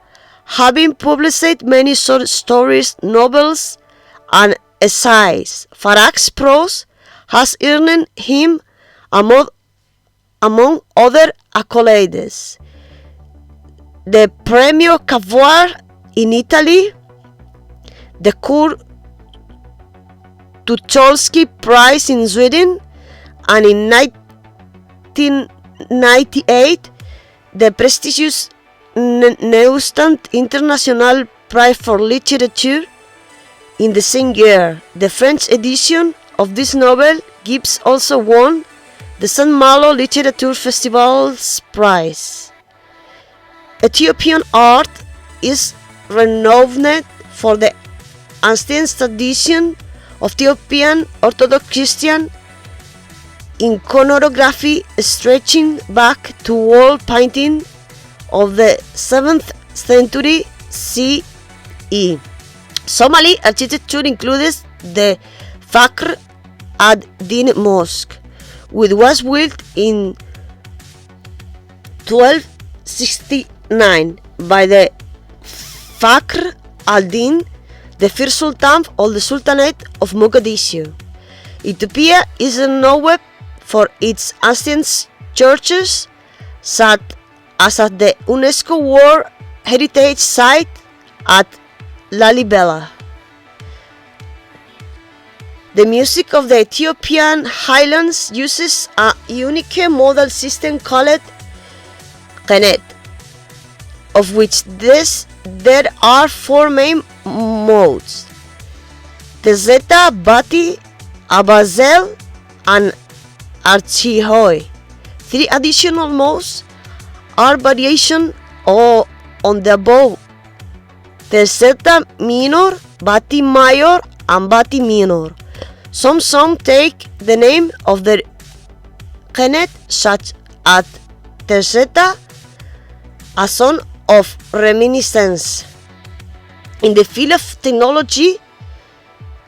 having published many short stories, novels, and essays. Farah's prose has earned him, among other accolades, the Premio Cavour in Italy, the Kurt Tucholsky Prize in Sweden, and in 1998 the prestigious Neustadt International Prize for Literature. In the same year, the French edition of this novel Gibbs also won the Saint Malo Literature Festival's prize. Ethiopian art is renowned for the ancient tradition of Ethiopian Orthodox Christian iconography stretching back to wall painting of the 7th century CE. Somali architecture includes the Fakhr ad-Din Mosque, which was built in 1269 by the Fakhr al-Din, the first Sultan of the Sultanate of Mogadishu. Ethiopia is renowned for its ancient churches, such as at the UNESCO World Heritage Site at Lalibela. The music of the Ethiopian highlands uses a unique modal system called Qenet, of which there are four main modes: Tezeta, Bati, Abazel, and Archihoi. Three additional modes are variations on the above: Tezeta minor, Bati major, and Bati minor. Some songs take the name of the Qenet, such as Tezeta, a song of reminiscence. In the field of technology,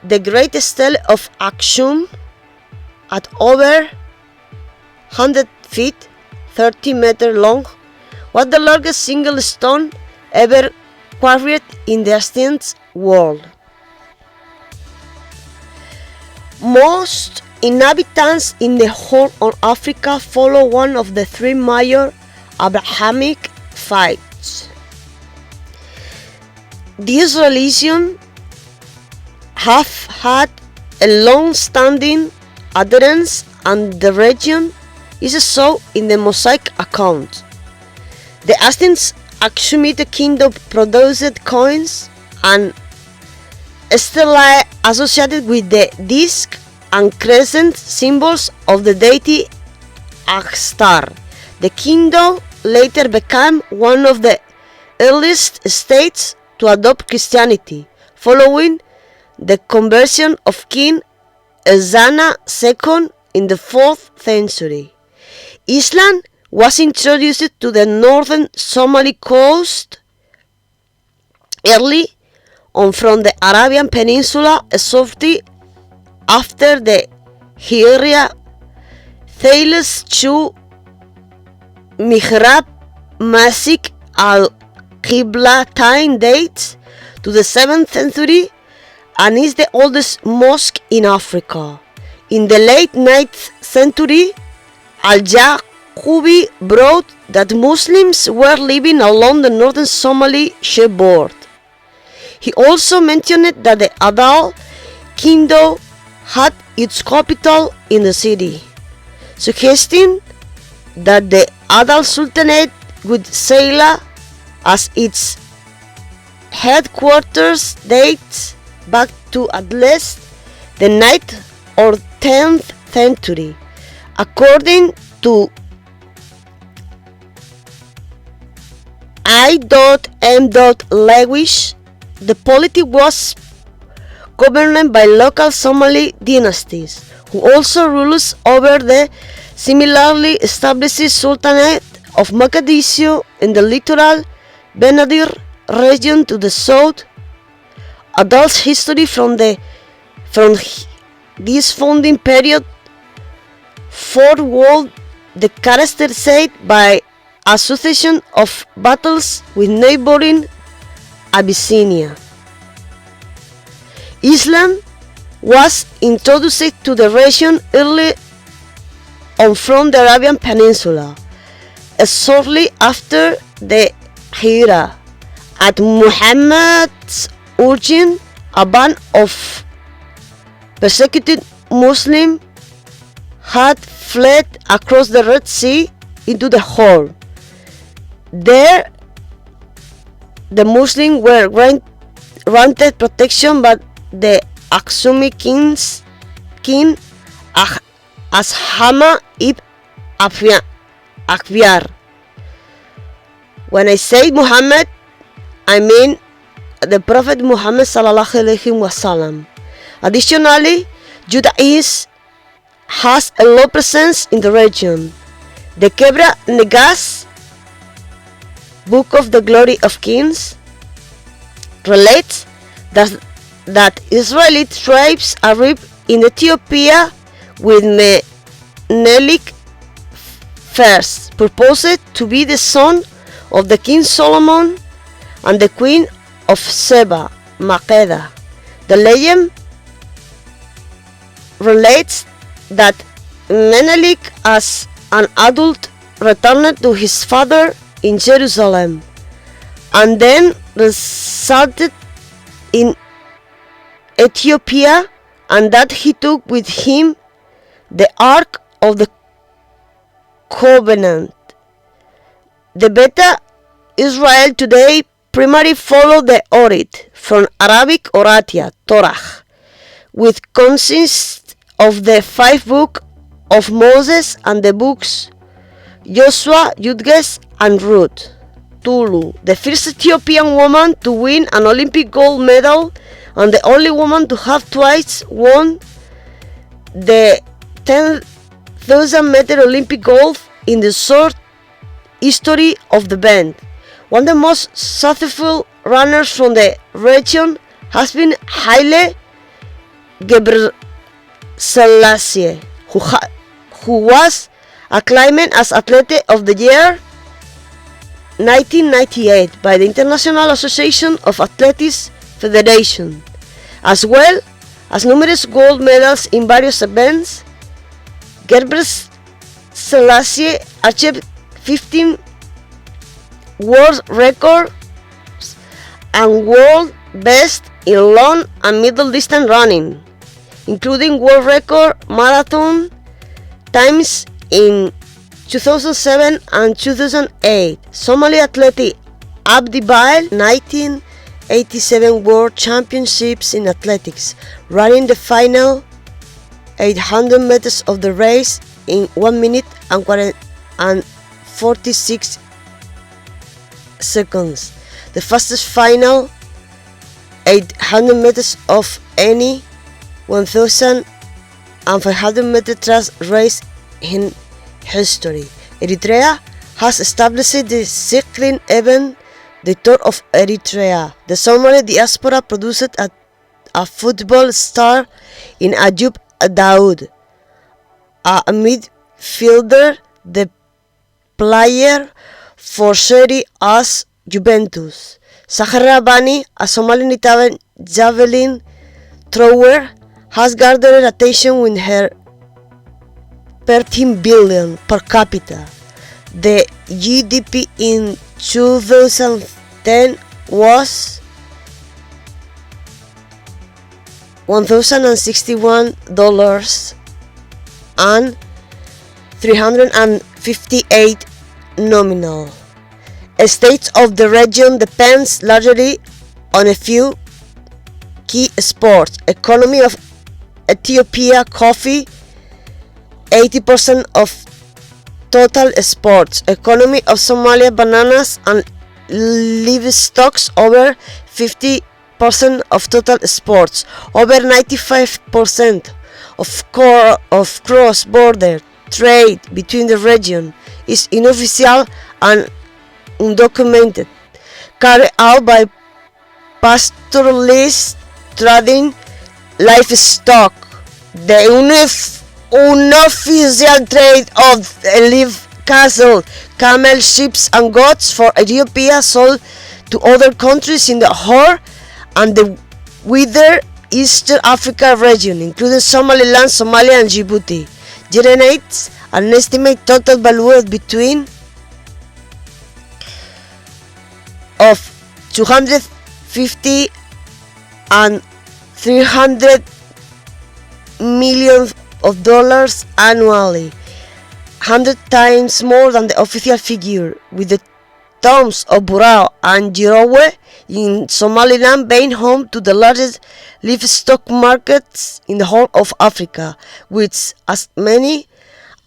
the Great Stele of Aksum, at over 100 feet, 30 meters long, was the largest single stone ever quarried in the ancient world. Most inhabitants in the Horn of Africa follow one of the three major Abrahamic faiths. These religions have had a long-standing adherence, and the region is so in the Mosaic account. The ancient Aksumite kingdom produced coins and stelae associated with the disc and crescent symbols of the deity Ashtar. The kingdom later became one of the earliest states to adopt Christianity, following the conversion of King Ezana II in the 4th century. Islam was introduced to the northern Somali coast early on from the Arabian Peninsula shortly after the Hijra. Thales II Mihrab Masjid al-Qiblatain dates to the 7th century and is the oldest mosque in Africa. In the late 9th century, Al-Yaqubi wrote that Muslims were living along the northern Somali seaboard. He also mentioned that the Adal kingdom had its capital in the city, suggesting that the Adal Sultanate with Sayla as its headquarters dates back to at least the 9th or 10th century. According to I.M. Lewis, the polity was governed by local Somali dynasties, who also ruled over the similarly established Sultanate of Mogadishu in the littoral Benadir region to the south. Adults' history from this founding period forward the characterized by a succession of battles with neighboring Abyssinia. Islam was introduced to the region early on from the Arabian Peninsula, shortly after the Hira. At Muhammad's urging, a band of persecuted Muslims had fled across the Red Sea into the Horn. There, the Muslims were granted protection by the Aksumi king Ashama ibn Akhyar. When I say Muhammad, I mean the Prophet Muhammad sallallahu alaihi wasallam. Additionally, Judaism has a low presence in the region. The Kebra Negas, Book of the Glory of Kings, relates that Israeli tribes arrived in Ethiopia with Menelik first, purposed to be the son of the King Solomon and the Queen of Sheba, Makeda. The legend relates that Menelik, as an adult, returned to his father in Jerusalem and then resided in Ethiopia, and that he took with him the Ark of the Covenant. The Beta Israel today primarily follow the Orit, from Arabic Oratia, Torah, which consists of the 5 books of Moses and the books Joshua, Judges, and Ruth. Tulu, the first Ethiopian woman to win an Olympic gold medal and the only woman to have twice won the 10,000 meter Olympic gold in the short history of the event. One of the most successful runners from the region has been Haile Gebrselassie, who was acclaimed as Athlete of the Year 1998 by the International Association of Athletics Federation, as well as numerous gold medals in various events. Gebrselassie achieved 15 world records and world best in long and middle distance running, including world record marathon times in 2007 and 2008. Somali athlete Abdi Bail 1987 World Championships in Athletics, running the final 800 meters of the race in 1 minute and 46 seconds, the fastest final 800 meters of any 1,500 meter track race in history. Eritrea has established the cycling event, the Tour of Eritrea. The Somali diaspora produced a football star in Ayub Daoud, a midfielder, the player for Serie A's Juventus. Sahara Bani, a Somali javelin thrower, has garnered attention with her 13 billion per capita. The GDP in 2010 was $1,061 and 358 nominal. States of the region depends largely on a few key sports. Economy of Ethiopia, coffee, 80% of total exports. Economy of Somalia, bananas and livestock, over 50% of total exports. Over 95% of cross-border trade between the region is unofficial and undocumented, carried out by pastoralists trading livestock. The unofficial trade of live cattle, camel, sheep and goats for Ethiopia sold to other countries in the HORN and the wider Eastern Africa region, including Somaliland, Somalia and Djibouti, generates an estimated total value of between of 250 and 300 millions of dollars annually, 100 times more than the official figure, with the towns of Burao and Jirowe in Somaliland being home to the largest livestock markets in the whole of Africa, with as many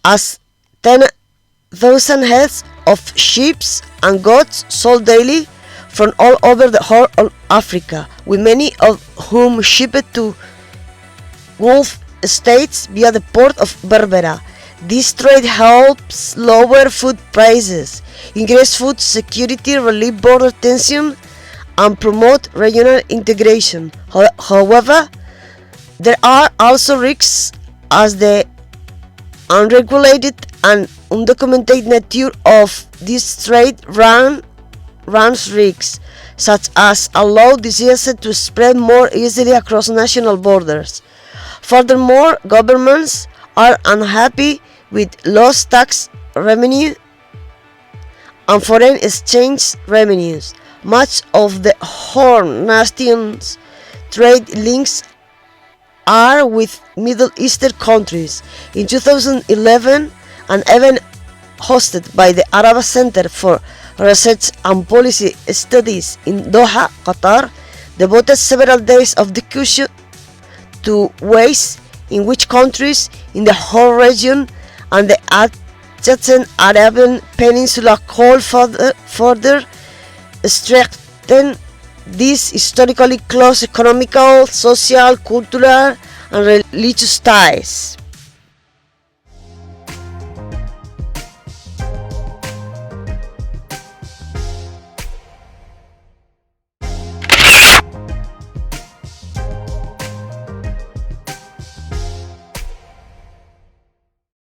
as 10,000 heads of sheep and goats sold daily from all over the whole of Africa, with many of whom shipped to Gulf states via the port of Berbera. This trade helps lower food prices, increase food security, relieve border tension, and promote regional integration. However, there are also risks, as the unregulated and undocumented nature of this trade runs risks, such as allow diseases to spread more easily across national borders. Furthermore, governments are unhappy with lost tax revenue and foreign exchange revenues. Much of the HORN nations' trade links are with Middle Eastern countries. In 2011, an event hosted by the Arab Center for Research and Policy Studies in Doha, Qatar, devoted several days of discussion to ways in which countries in the whole region and the adjacent Arabian Peninsula could further strengthen these historically close economical, social, cultural, and religious ties.